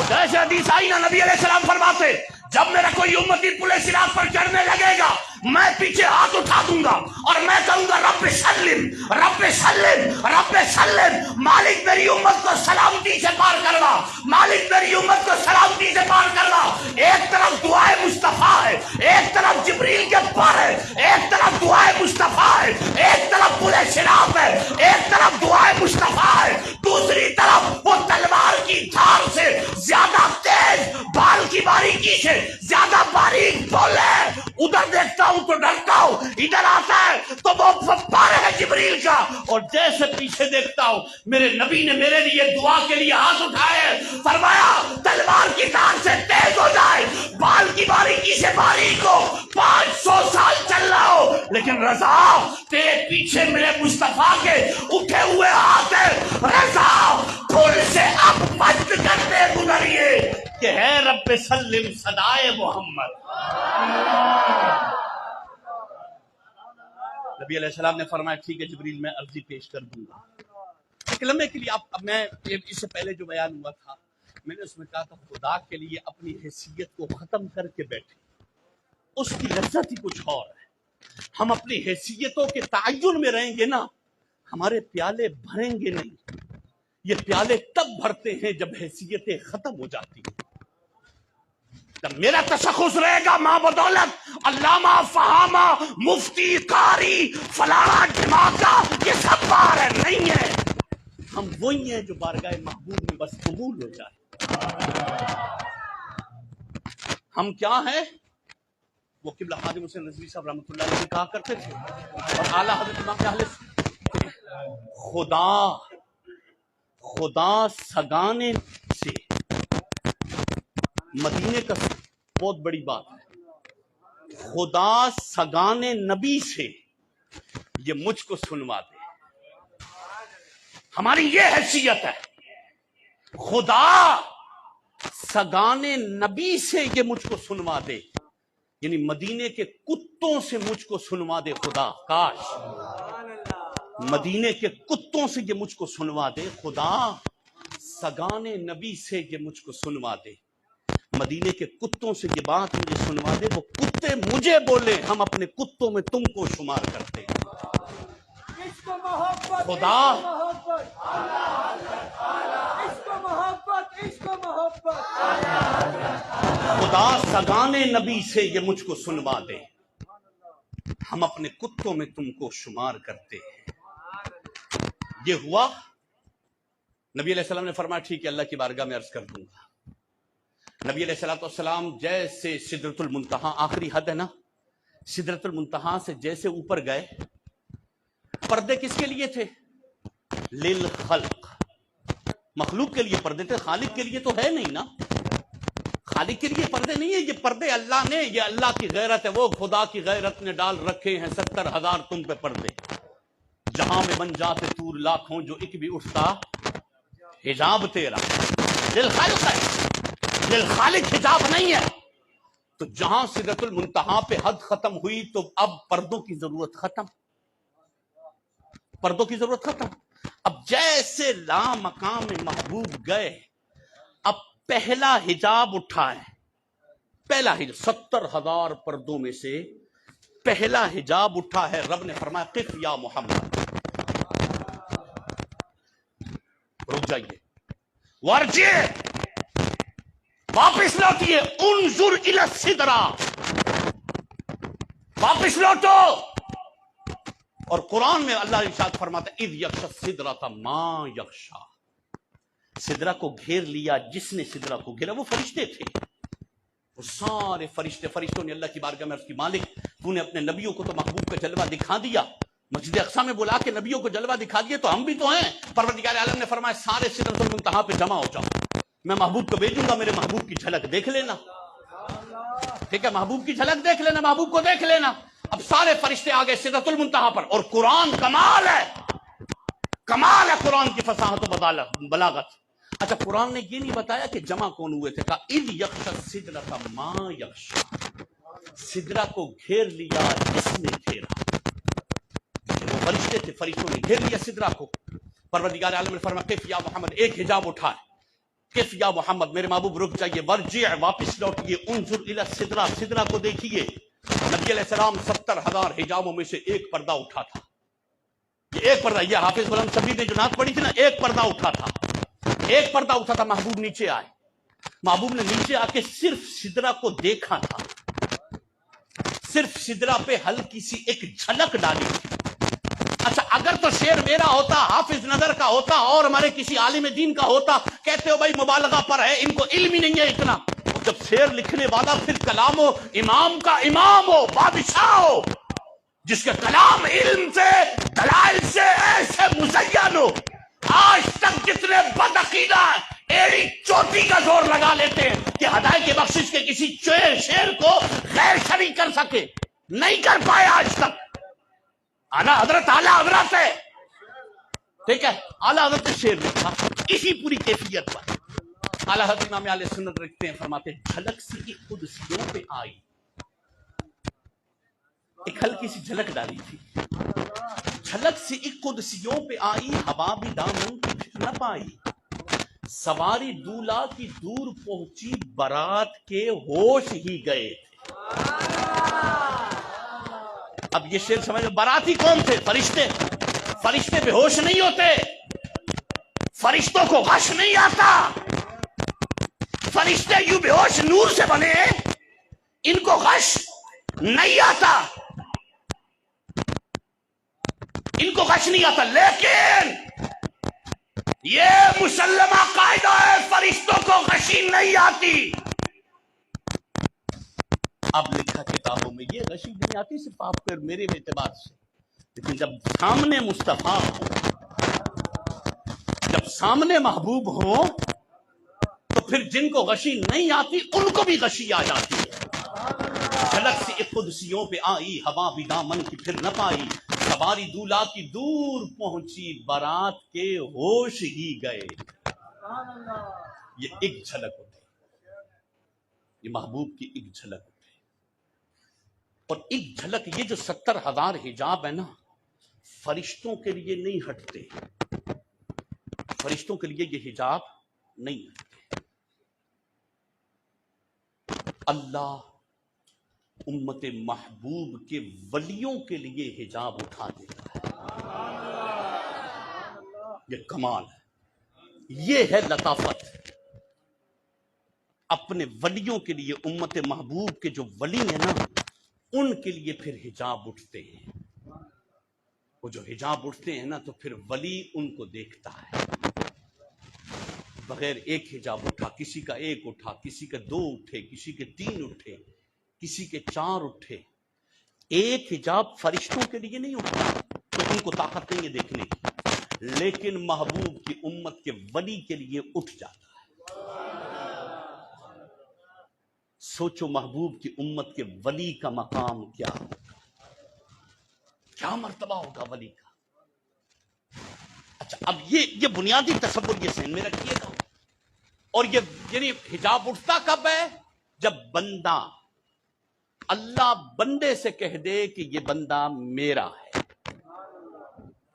جیسے حدیث آئی نا، نبی علیہ السلام فرماتے جب میرا کوئی امتی پل صراط پر چڑھنے لگے گا میں پیچھے ہاتھ اٹھا دوں گا اور میں کہوں گا رب سلم رب سلم رب سلم، مالک میری امت کو سلامتی سے پار کرنا، مالک میری امت کو سلامتی سے پار کرنا۔ ایک طرف دعائے مصطفیٰ ہے، ایک طرف جبریل کے پر ہے، ایک طرف دعائے مصطفیٰ ہے، ایک طرف پورے شراف ہے، ایک طرف دعائے مصطفیٰ ہے، دوسری طرف وہ تلوار کی دھار سے زیادہ تیز، بال کی باریکی سے زیادہ باریک بولے۔ ادھر دیکھتا ہوں تو ڈرتا ہوں، ادھر آتا ہے تو وہ پر ہے جبریل کا، اور جیسے پیچھے دیکھتا ہوں میرے نبی نے میرے لیے دعا کے لیے ہاتھ اٹھائے، فرمایا تلوار کی دھار سے تیز ہو جائے، بال کی باریکی سے باریک ہو، 500 سال چل رہا ہو، لیکن رضا تیرے پیچھے میرے مصطفیٰ کے اٹھے ہوئے ہاتھ ہے، رضا پھول سے اب مت کرتے گزریے کہ ہے رب سلم صدائے محمد۔ نبی علیہ السلام نے فرمایا ٹھیک ہے جبریل میں عرضی پیش کر دوں گا۔ ایک لمحے کے لیے اب میں اس سے پہلے جو بیان ہوا تھا میں نے اس میں کہا تھا خدا کے لیے اپنی حیثیت کو ختم کر کے بیٹھے، اس کی لذت ہی کچھ اور ہے۔ ہم اپنی حیثیتوں کے تعین میں رہیں گے نا، ہمارے پیالے بھریں گے نہیں۔ یہ پیالے تب بھرتے ہیں جب حیثیتیں ختم ہو جاتی ہیں۔ جب میرا تشخص رہے گا ماں بدولت علامہ فہامہ مفتی قاری فلانا دھماکہ یہ سب باہر ہے، نہیں ہے، ہم وہی ہیں جو بارگاہ محبوب میں بس قبول ہو جائے۔ ہم کیا ہیں؟ وہ قبلہ خادم حسین رضوی صاحب رحمۃ اللہ علیہ کہا کرتے تھے، اور اعلیٰ حضرت امام اہل خدا سگانے سے، مدینے کا بہت بڑی بات ہے، خدا سگانے نبی سے یہ مجھ کو سنوا دے۔ ہماری یہ حیثیت ہے، خدا سگانے نبی سے یہ مجھ کو سنوا دے، یعنی مدینے کے کتوں سے مجھ کو سنوا دے خدا، کاش مدینے کے کتوں سے یہ مجھ کو سنوا دے، خدا سگانے نبی سے یہ مجھ کو سنوا دے، مدینے کے کتوں سے یہ بات مجھے سنوا دے، وہ کتے مجھے بولے ہم اپنے کتوں میں تم کو شمار کرتے ہیں۔ خدا خدا سگانے نبی سے یہ مجھ کو سنوا دے، ہم اپنے کتوں میں تم کو شمار کرتے ہیں۔ یہ ہوا، نبی علیہ السلام نے فرمایا ٹھیک ہے اللہ کی بارگاہ میں عرض کر دوں گا۔ نبی علیہ السلام جیسے سدرۃ المنتہا، آخری حد ہے نا، سدرۃ المنتہا سے جیسے اوپر گئے، پردے کس کے لیے تھے؟ للخلق، مخلوق کے لیے پردے تھے، خالق کے لیے تو ہے نہیں نا، خالق کے لیے پردے نہیں ہے، یہ پردے اللہ نے، یہ اللہ کی غیرت ہے، وہ خدا کی غیرت نے ڈال رکھے ہیں 70,000 تم پہ پردے، جہاں میں بن جاتے طور لاکھوں جو ایک بھی اٹھتا حجاب تیرا، للخلق ہے، للخالق حجاب نہیں ہے۔ تو جہاں سدرۃ المنتہا پہ حد ختم ہوئی تو اب پردوں کی ضرورت ختم، پردوں کی ضرورت ختم۔ اب جیسے لا مقام محبوب گئے، اب پہلا حجاب اٹھا ہے، پہلا حجاب 70,000 پردوں میں سے پہلا حجاب اٹھا ہے، رب نے فرمایا قف یا محمد، رک جائیے، ورجع، واپس لوٹیے، انظر الی السدرہ، واپس لوٹو۔ اور قرآن میں اللہ ارشاد فرماتا ہے اذ یغشی السدرۃ ما یغشی، سدرہ کو گھیر لیا جس نے سدرہ کو گھیرا، وہ فرشتے تھے، وہ سارے فرشتوں نے اللہ کی بارگاہ میں عرض کی مالک تو نے اپنے نبیوں کو تو محبوب کا جلوہ دکھا دیا، مسجد اقصی میں بلا کے نبیوں کو جلوہ دکھا دیا، تو ہم بھی تو ہیں۔ پروردگار عالم نے فرمایا سارے سدرۃ المنتہا پہ جمع ہو جاؤ، میں محبوب کو بھیجوں گا، میرے محبوب کی جھلک دیکھ لینا، ٹھیک ہے، محبوب کی جھلک دیکھ لینا، محبوب کو دیکھ لینا۔ اب سارے فرشتے آ گئے سدرۃ المنتہا پر، اور قرآن کمال ہے، کمال ہے قرآن کی فصاحت و بلاغت۔ اچھا قرآن نے یہ نہیں بتایا کہ جمع کون ہوئے تھے، کہا اذ یغشی السدرۃ ما یغشی، سدرہ کو گھیر لیا جس نے گھیرا، وہ فرشتے تھے، فرشتوں نے گھیر لیا سدرہ کو۔ پروردگار عالم نے فرمایا قف یا محمد، ایک حجاب اٹھا ہے، قف یا محمد، میرے محبوب رک جائیے، ورجع، واپس لوٹیے، انظر الی السدرہ، سدرہ کو دیکھیے، نبی علیہ السلام 70,000 حجابوں میں سے ایک پردہ اٹھا تھا. یہ ایک پردہ, یہ حافظ غلام شبیر نے جو نعت پڑھی تھی نا, ایک پردہ اٹھا تھا, ایک پردہ اٹھا تھا. محبوب نیچے آئے, محبوب نے نیچے آ کے صرف سدرہ کو دیکھا تھا, صرف سدرہ پہ ہلکی سی ایک جھلک ڈالی تھی. اچھا اگر تو شعر میرا ہوتا, حافظ نظر کا ہوتا اور ہمارے کسی عالم دین کا ہوتا, کہتے ہو بھائی مبالغہ پر ہے, ان کو علم ہی نہیں ہے اتنا. جب شعر لکھنے والا پھر کلام ہو, امام کا امام ہو, بادشاہ ہو, جس کے کلام علم سے دلائل سے ایسے مزین ہو, آج تک جتنے بدعقیدہ ایڑی چوٹی کا زور لگا لیتے ہیں کہ ہدایت کی بخشش کے کسی شعر کو غیر شرعی کر سکے, نہیں کر پائے آج تک. اعلیٰ حضرت ہے, ٹھیک ہے, اعلیٰ حضرت نے شعر لکھا اسی پوری کیفیت پر. اعلیٰ حضرت امام اہل سنت رکھتے ہیں, فرماتے ہیں جھلک سی قدسیوں پہ آئی, ایک ہلکی سی جھلک ڈالی تھی, جھلک سی قدسیوں پہ آئی, ہوا بھی دامن کی پھر نہ پائی, سواری دولہا کی دور پہنچی, بارات کے ہوش ہی گئے تھے. اب یہ شعر سمجھو, باراتی کون تھے؟ فرشتے. فرشتے بے ہوش نہیں ہوتے, فرشتوں کو غش نہیں آتا, فرشتے یوں بے ہوش نور سے بنے, ان کو غش نہیں آتا, ان کو غش نہیں آتا. لیکن یہ مسلمہ قاعدہ ہے, فرشتوں کو غشی نہیں آتی. اب لکھا کتابوں میں یہ غشی نہیں آتی صرف آپ کو میرے اعتبار سے, لیکن جب سامنے مصطفیٰ ہو, جب سامنے محبوب ہو, تو پھر جن کو غشی نہیں آتی ان کو بھی غشی آ جاتی ہے. جھلک سی قدسیوں پہ آئی, ہوا بھی دامن کی پھر نہ پائی, سواری دولہا کی دور پہنچی, بارات کے ہوش ہی گئے. یہ ایک جھلک ہوتی ہے, یہ محبوب کی ایک جھلک ہوتی ہے. اور ایک جھلک, یہ جو 70,000 حجاب ہے نا, فرشتوں کے لیے نہیں ہٹتے, فرشتوں کے لیے یہ حجاب نہیں ہٹتے. اللہ امت محبوب کے ولیوں کے لیے حجاب اٹھا دیتا ہے. یہ کمال ہے, یہ ہے لطافت. اپنے ولیوں کے لیے, امت محبوب کے جو ولی ہیں نا, ان کے لیے پھر حجاب اٹھتے ہیں. وہ جو حجاب اٹھتے ہیں نا, تو پھر ولی ان کو دیکھتا ہے. بغیر ایک حجاب اٹھا, کسی کا ایک اٹھا, کسی کے 2 اٹھے, کسی کے 3 اٹھے, کسی کے 4 اٹھے. ایک حجاب فرشتوں کے لیے نہیں اٹھا, تو ان کو طاقت نہیں ہے دیکھنے کی, لیکن محبوب کی امت کے ولی کے لیے اٹھ جاتا ہے. سوچو محبوب کی امت کے ولی کا مقام کیا ہوگا, کیا مرتبہ ہوگا ولی کا. اچھا اب یہ بنیادی تصور یہ ذہن میں رکھیے گا. اور یہ یعنی حجاب اٹھتا کب ہے؟ جب بندہ, اللہ بندے سے کہہ دے کہ یہ بندہ میرا ہے.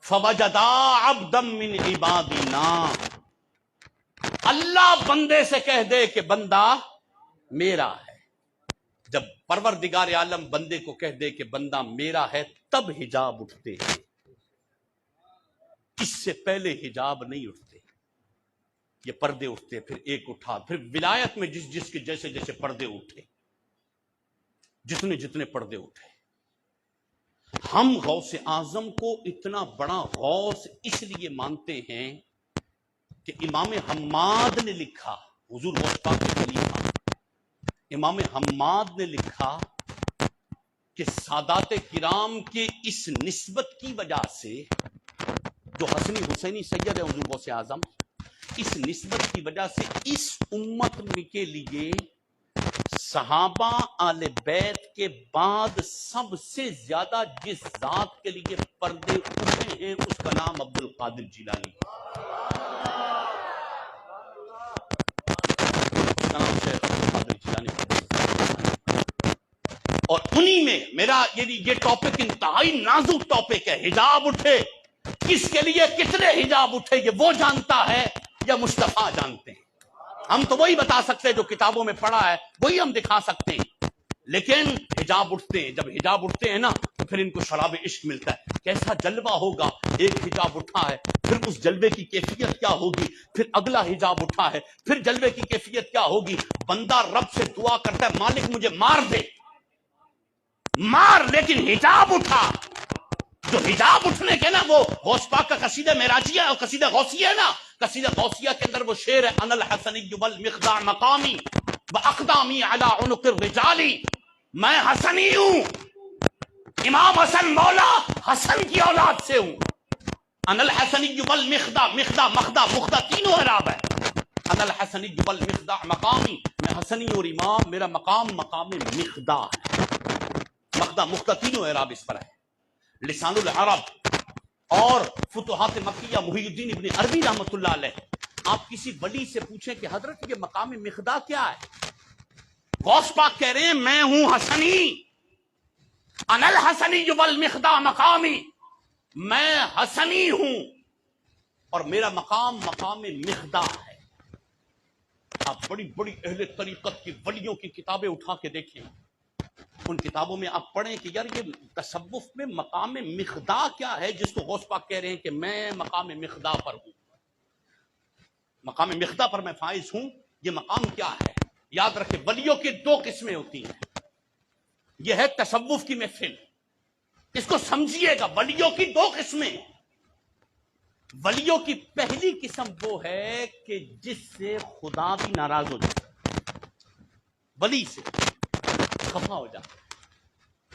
فوجدا عبدا من عبادنا, اللہ بندے سے کہہ دے کہ بندہ میرا ہے. جب پروردگار عالم بندے کو کہہ دے کہ بندہ میرا ہے, تب حجاب اٹھتے ہیں, اس سے پہلے حجاب نہیں اٹھتے. یہ پردے اٹھتے, پھر ایک اٹھا, پھر ولایت میں جس کے جیسے جیسے پردے اٹھے, جتنے پردے اٹھے. ہم غوث اعظم کو اتنا بڑا غوث اس لیے مانتے ہیں کہ امام حماد نے لکھا, حضور غوث پاک کے خلیفہ امام حماد نے لکھا کہ سادات کرام کے اس نسبت کی وجہ سے, جو حسنی حسینی سید ہے حضور غوث اعظم, اس نسبت کی وجہ سے اس امت کے لیے صحابہ آل بیت کے بعد سب سے زیادہ جس ذات کے لیے پردے اٹھے ہیں, اس کا نام عبد القادر جیلانی. اور انہی میں میرا یہ ٹاپک انتہائی نازک ٹاپک ہے. حجاب اٹھے, کس کے لیے کتنے حجاب اٹھے, یہ وہ جانتا ہے یا مصطفیٰ جانتے ہیں؟ ہم تو وہی بتا سکتے ہیں جو کتابوں میں پڑھا ہے, وہی ہم دکھا سکتے ہیں. لیکن حجاب اٹھتے ہیں، جب حجاب اٹھتے ہیں نا تو پھر ان کو شراب عشق ملتا ہے. کیسا جلوہ ہوگا، ایک حجاب اٹھا ہے، پھر اس جلوے کی کیفیت کیا ہوگی، پھر اگلا حجاب اٹھا ہے، پھر جلوے کی کیفیت کیا ہوگی. بندہ رب سے دعا کرتا ہے مالک مجھے مار دے، مار، لیکن حجاب اٹھا. جو حجاب اٹھنے کے نا وہ غوث پاک کا قصیدہ معراجیہ اور قصیدہ غوثیہ ہے نا. قصیدہ غوثیہ کے اندر وہ شعر ہے انا الحسنی والمخدع مقامی واقدامی علی عنق الرجال. میں حسنی ہوں، امام حسن مولا حسن کی اولاد سے ہوں. انا الحسنی والمخدع، مخدع مخدع مخدع تینوں اعراب ہے. انا الحسنی والمخدع مقامی، میں حسنی اور امام، میرا مقام مقام مخدع ہے. مخدع مخدع تینوں اعراب اس پر ہے. لسان العرب اور فتوحات مکیہ محی الدین ابن عربی رحمۃ اللہ علیہ. آپ کسی ولی سے پوچھیں کہ حضرت یہ مقام مخدع کیا ہے، غوث پاک کہہ رہے ہیں میں ہوں حسنی، انا الحسنی والمخدع مقامی، میں حسنی ہوں اور میرا مقام مقام مخدع ہے. آپ بڑی بڑی اہل طریقت کی ولیوں کی کتابیں اٹھا کے دیکھیں، ان کتابوں میں آپ پڑھیں کہ یار یہ تصوف میں مقام مخدع کیا ہے جس کو غوث پاک کہہ رہے ہیں کہ میں مقام مخدع پر ہوں، مقام مخدع پر میں فائز ہوں. یہ مقام کیا ہے؟ یاد رکھیں ولیوں کی دو قسمیں ہوتی ہیں. یہ ہے تصوف کی محفل، اس کو سمجھیے گا. ولیوں کی دو قسمیں. ولیوں کی پہلی قسم وہ ہے کہ جس سے خدا بھی ناراض ہو جاتا ہے، ولی سے خفا ہو جاتا ہے.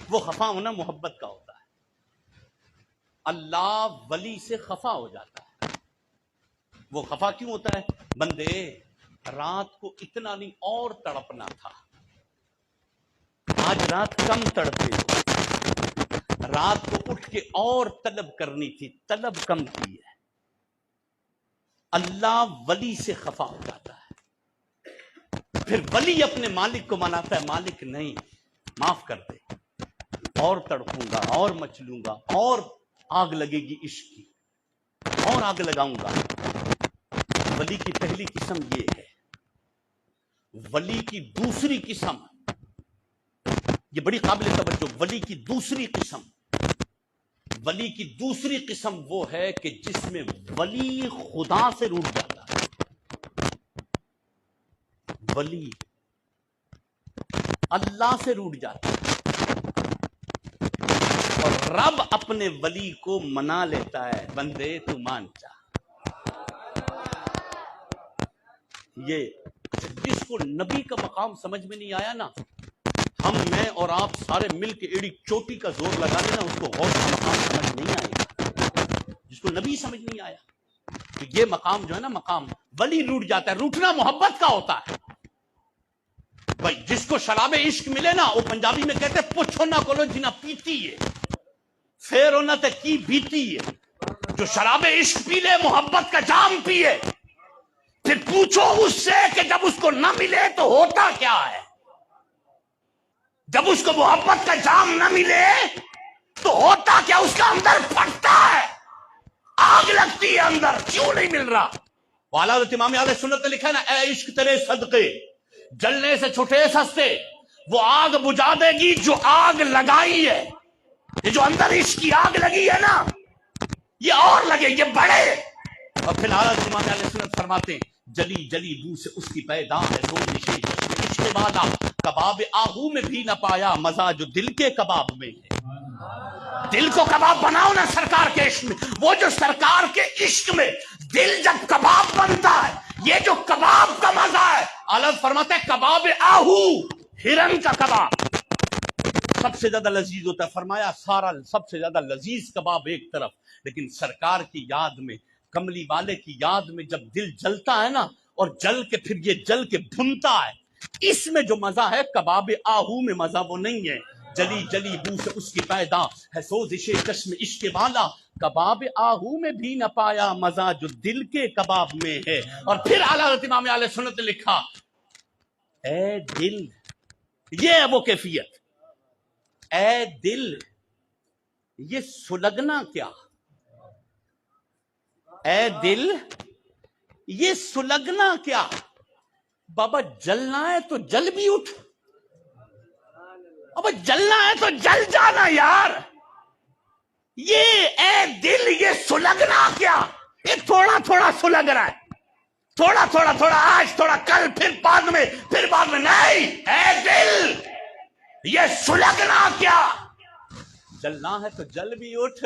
وہ خفا ہونا محبت کا ہوتا ہے. اللہ ولی سے خفا ہو جاتا ہے. وہ خفا کیوں ہوتا ہے؟ بندے رات کو اتنا نہیں اور تڑپنا تھا، آج رات کم تڑپے ہو، رات کو اٹھ کے اور طلب کرنی تھی، طلب کم کی ہے. اللہ ولی سے خفا ہو جاتا ہے. پھر ولی اپنے مالک کو مناتا ہے، مالک نہیں معاف کر دے، اور تڑپوں گا اور مچلوں گا اور آگ لگے گی عشق کی، اور آگ لگاؤں گا. ولی کی پہلی قسم یہ ہے. ولی کی دوسری قسم، یہ بڑی قابل توجہ، ولی کی دوسری قسم، ولی کی دوسری قسم وہ ہے کہ جس میں ولی خدا سے روٹ جاتا ہے. ولی اللہ سے روٹ جاتا ہے اور رب اپنے ولی کو منا لیتا ہے. بندے تو مان جا. یہ جس کو نبی کا مقام سمجھ میں نہیں آیا نا، ہم میں اور آپ سارے مل کے ایڑی چوٹی کا زور لگا لینا، اس کو غوث کا مقام سمجھ نہیں آئے گا. جس کو نبی سمجھ نہیں آیا تو یہ مقام جو ہے نا، مقام ولی روٹ جاتا ہے. روٹنا محبت کا ہوتا ہے. بھائی جس کو شراب عشق ملے نا، وہ پنجابی میں کہتے پوچھو نہ کولو جنا پیتی ہے پھر انہوں تے کی بیتی ہے. جو شراب عشق پی لے، محبت کا جام پیے، پھر پوچھو اس سے کہ جب اس کو نہ ملے تو ہوتا کیا ہے. جب اس کو محبت کا جام نہ ملے تو ہوتا کیا؟ اس کا اندر پھٹتا ہے، آگ لگتی ہے اندر، کیوں نہیں مل رہا. والا امام اہل سنت نے لکھا ہے نا، اے عشق تیرے صدقے جلنے سے چھٹے سستے. وہ آگ بجھا دے گی جو آگ لگائی ہے. یہ جو اندر عشق کی آگ لگی ہے نا، یہ اور لگے، یہ بڑھے. اور پھر حضرت امام اہل سنت فرماتے ہیں جلی جلی بو سے اس کی پیدا ہے دو نشے عشق والا. کباب آہو میں بھی نہ پایا مزہ جو دل کے کباب میں ہے. دل کو کباب بناؤ نا سرکار کے عشق میں. وہ جو سرکار کے عشق میں دل جب کباب بنتا ہے، یہ جو کباب کا مزہ ہے، اللہ فرماتا ہے کباب آہو، ہرن کا کباب سب سے زیادہ لذیذ ہوتا ہے. فرمایا سارا سب سے زیادہ لذیذ کباب ایک طرف، لیکن سرکار کی یاد میں، کملی والے کی یاد میں جب دل جلتا ہے نا، اور جل کے پھر یہ جل کے بھنتا ہے، اس میں جو مزہ ہے کباب آہو میں مزہ وہ نہیں ہے. جلی جلی بو سے اس کی پیدا ہے سوزش چشم عشق والا. کباب آہو میں بھی نہ پایا مزہ جو دل کے کباب میں ہے. اور پھر اعلیٰ حضرت امام اہل سنت نے لکھا، اے دل، یہ ہے وہ کیفیت، اے دل یہ سلگنا کیا، اے دل یہ سلگنا کیا. بابا جلنا ہے تو جل بھی اٹھ، اب جلنا ہے تو جل جانا یار. یہ اے دل یہ سلگنا کیا؟ یہ تھوڑا تھوڑا سلگ رہا ہے, تھوڑا تھوڑا تھوڑا, آج تھوڑا, کل پھر بعد میں, پھر بعد میں. نہیں اے دل یہ سلگنا کیا؟ جلنا ہے تو جل بھی اٹھ.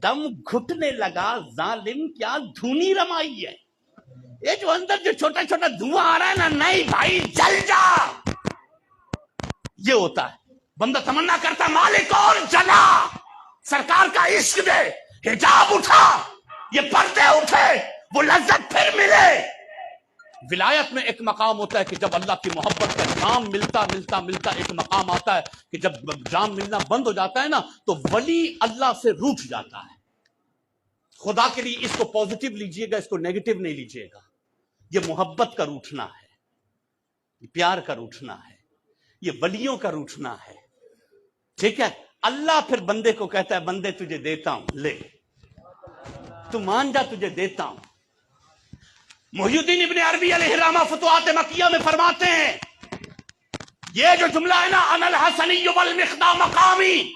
دم گھٹنے لگا ظالم کیا دھونی رمائی ہے. یہ جو اندر جو چھوٹا چھوٹا دھواں آ رہا ہے نا, نہیں بھائی جل جا. یہ ہوتا ہے. بندہ تمنا کرتا مالک اور جلا, سرکار کا عشق دے, حجاب اٹھا, یہ پردے اٹھے, وہ لذت پھر ملے. ولایت میں ایک مقام ہوتا ہے کہ جب اللہ کی محبت کا جام ملتا ملتا ملتا ایک مقام آتا ہے کہ جب جام ملنا بند ہو جاتا ہے نا تو ولی اللہ سے روٹھ جاتا ہے. خدا کے لیے اس کو پازیٹیو لیجئے گا, اس کو نیگیٹو نہیں لیجئے گا. یہ محبت کا روٹھنا ہے, یہ پیار کا روٹھنا ہے, یہ ولیوں کا روٹھنا ہے. ٹھیک ہے. اللہ پھر بندے کو کہتا ہے بندے تجھے دیتا ہوں, لے تو مان جا, تجھے دیتا ہوں. محی الدین ابن عربی علیہ الرحمہ فتوحات مکیہ میں فرماتے ہیں یہ جو جملہ ہے نا, انا الحسنی والمخدا مقامی,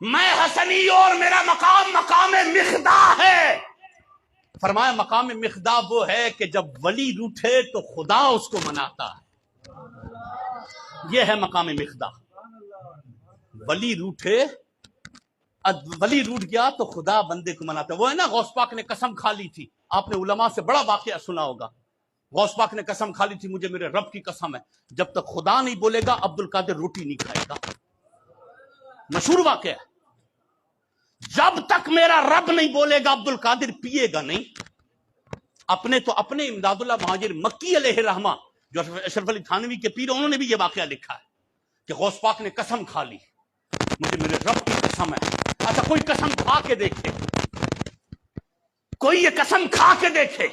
میں حسنی اور میرا مقام مقام مخدا ہے. فرمایا مقام مخدا وہ ہے کہ جب ولی روٹھے تو خدا اس کو مناتا ہے. یہ ہے مقام مخدا. ولی روٹھے, ولی روٹ گیا تو خدا بندے کو مناتا ہے. وہ ہے نا غوث پاک نے قسم کھا لی تھی, آپ نے علماء سے بڑا واقعہ سنا ہوگا. غوث پاک نے قسم کھا لی تھی مجھے میرے رب کی قسم ہے جب تک خدا نہیں بولے گا عبد القادر روٹی نہیں کھائے گا. مشہور واقعہ ہے. جب تک میرا رب نہیں بولے گا عبد القادر پیے گا نہیں. اپنے تو اپنے امداد اللہ مہاجر مکی علیہ الرحمہ جو اشرف علی تھانوی کے پیر, انہوں نے بھی یہ واقعہ لکھا ہے کہ غوث پاک نے قسم کھا لی مجھے میرے رب کی قسم ہے. اچھا کوئی قسم کھا کے دیکھے, کوئی یہ قسم کھا کے دیکھے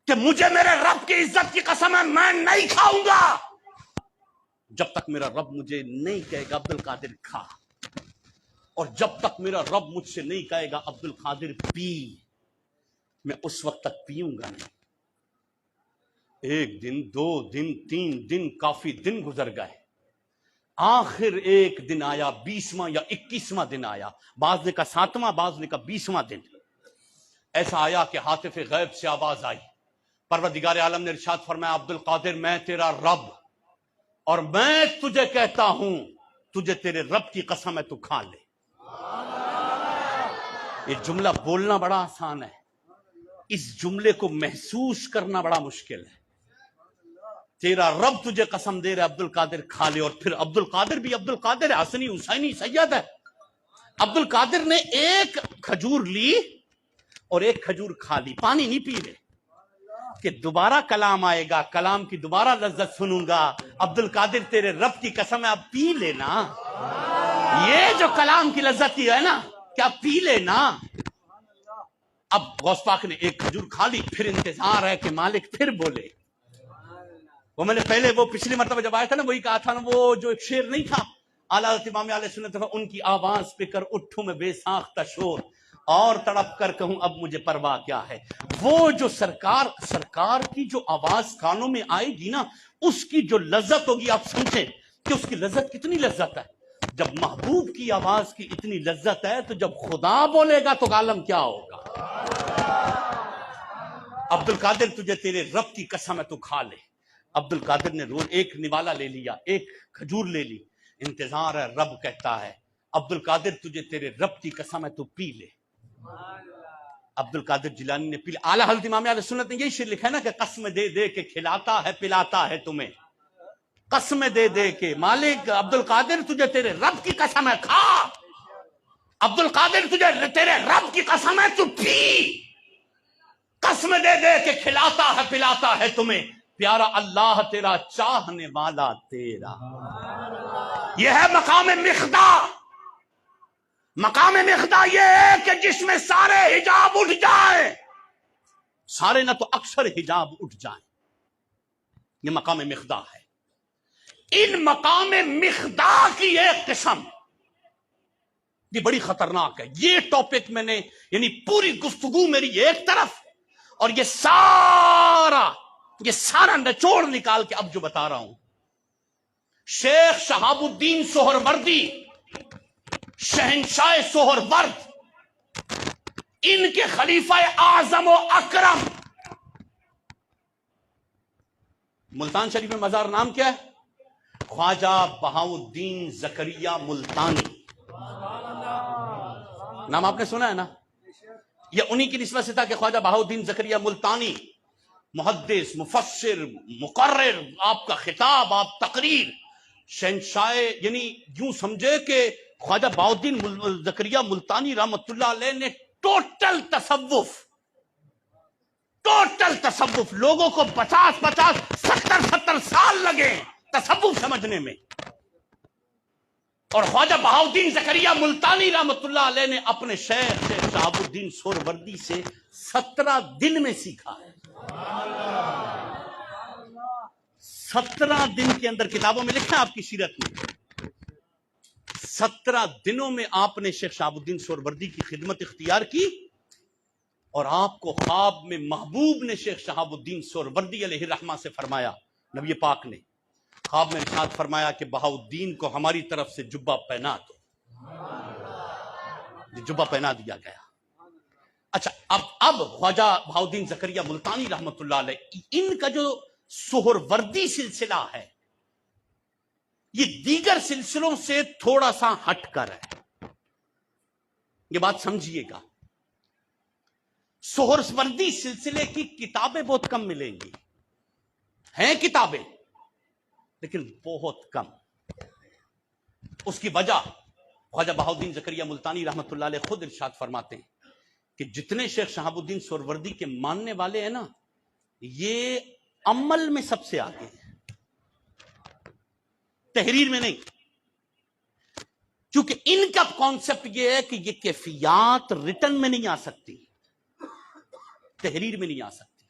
کہ مجھے میرے رب کی عزت کی قسم ہے میں نہیں کھاؤں گا جب تک میرا رب مجھے نہیں کہے گا عبد القادر کھا, اور جب تک میرا رب مجھ سے نہیں کہے گا عبد القادر پی, میں اس وقت تک پیوں گا نہیں. ایک دن, دو دن, تین دن, کافی دن گزر گئے. آخر ایک دن آیا, 20واں یا 21واں دن آیا, بعض نے کہا 7واں, بعض نے کہا 20واں دن. ایسا آیا کہ ہاتف غیب سے آواز آئی, پروردگار عالم نے ارشاد فرمایا عبد القادر میں تیرا رب اور میں تجھے کہتا ہوں تجھے تیرے رب کی قسم ہے تو کھا لے. یہ جملہ بولنا بڑا آسان ہے, اس جملے کو محسوس کرنا بڑا مشکل ہے. تیرا رب تجھے قسم دے رہا عبد القادر کھا لے. اور پھر عبد القادر بھی عبد القادر ہے, حسنی حسینی سید ہے. عبد القادر نے ایک کھجور لی اور ایک کھجور کھا لی, پانی نہیں پی رہے کہ دوبارہ کلام آئے گا, کلام کی دوبارہ لذت سنوں گا. عبد القادر تیرے رب کی قسم ہے اب پی لینا, یہ جو کلام کی لذت کی ہے نا کیا پی لینا. اب غوث پاک نے ایک کھجور کھا لی, پھر انتظار ہے کہ مالک پھر بولے. وہ میں نے پہلے وہ پچھلی مرتبہ جب آیا تھا نا وہی کہا تھا نا, وہ جو ایک شعر نہیں تھا اعلیٰ حضرت امام علیہ سنت, ان کی آواز پہ کر اٹھوں میں بے ساختہ شور اور تڑپ کر کہوں اب مجھے پرواہ کیا ہے. وہ جو سرکار کی جو آواز کانوں میں آئے گی نا, اس کی جو لذت ہوگی آپ سمجھیں کہ اس کی لذت کتنی لذت ہے. جب محبوب کی آواز کی اتنی لذت ہے تو جب خدا بولے گا تو عالم کیا ہوگا. عبد القادر تجھے تیرے رب کی قسم ہے تو کھا لے. عبد القادر نے روز ایک نوالا لے لیا, ایک کھجور لے لی, انتظار ہے, رب کہتا ہے عبد القادر تجھے تیرے رب کی قسم ہے تو پی لے. عبد القادر جیلانی نے پی لیا. اعلیٰ حضرت امام علیہ سنت نے یہی شعر لکھا ہے نا کہ قسم دے دے کے کھلاتا ہے پلاتا ہے تمہیں, قسم دے دے کے مالک عبد القادر تجھے تیرے رب کی قسم ہے کھا, عبد القادر تجھے تیرے رب کی قسم ہے تو پی, قسم دے دے کے کھلاتا ہے پلاتا ہے تمہیں, پیارا اللہ تیرا چاہنے والا تیرا. یہ ہے مقام مخدا. مقام مخدا یہ ہے کہ جس میں سارے حجاب اٹھ جائیں, سارے نہ تو اکثر حجاب اٹھ جائیں. یہ مقام مخدا ہے. ان مقام مخدا کی ایک قسم یہ بڑی خطرناک ہے. یہ ٹاپک میں نے یعنی پوری گفتگو میری ایک طرف اور یہ سارا نچوڑ نکال کے اب جو بتا رہا ہوں شیخ شہاب الدین سہروردی شہنشاہ سہرورد، ان کے خلیفہ اعظم و اکرم، ملتان شریف میں مزار نام کیا ہے؟ خواجہ بہاؤالدین زکریہ ملتانی. نام آپ نے سنا ہے نا؟ یہ انہی کی نسبت سے تھا کہ خواجہ بہاؤالدین زکریہ ملتانی محدث، مفسر، مقرر، آپ کا خطاب، آپ تقریر، شہنشاہ، یعنی یوں سمجھے کہ خواجہ بہاؤالدین زکریہ ملتانی رحمت اللہ علیہ نے ٹوٹل تصوف لوگوں کو 50-50 سال لگے تصوف سمجھنے میں، اور خواجہ بہاؤالدین زکریہ ملتانی رحمت اللہ علیہ نے اپنے شیخ شہاب الدین سہروردی سے 17 دن میں سیکھا ہے. 17 دن کے اندر، کتابوں میں لکھا ہے آپ کی سیرت میں، 17 دنوں میں آپ نے شیخ شہاب الدین سہروردی کی خدمت اختیار کی، اور آپ کو خواب میں محبوب نے شیخ شہاب الدین سہروردی علیہ الرحمہ سے فرمایا، نبی پاک نے خواب میں ارشاد فرمایا کہ بہاؤالدین کو ہماری طرف سے جبہ پہنا دو. جبہ پہنا دیا گیا. اچھا، اب خواجہ بہاؤالدین زکریہ ملتانی رحمت اللہ علیہ، ان کا جو سہروردی سلسلہ ہے یہ دیگر سلسلوں سے تھوڑا سا ہٹ کر ہے. یہ بات سمجھیے گا، سہروردی سلسلے کی کتابیں بہت کم ملیں گی، ہیں کتابیں لیکن بہت کم. اس کی وجہ خواجہ بہاؤالدین زکریہ ملتانی رحمت اللہ علیہ خود ارشاد فرماتے ہیں کہ جتنے شیخ شہاب الدین سہروردی کے ماننے والے ہیں نا، یہ عمل میں سب سے آگے ہیں، تحریر میں نہیں. کیونکہ ان کا کانسیپٹ یہ ہے کہ یہ کیفیات ریٹن میں نہیں آ سکتی، تحریر میں نہیں آ سکتی،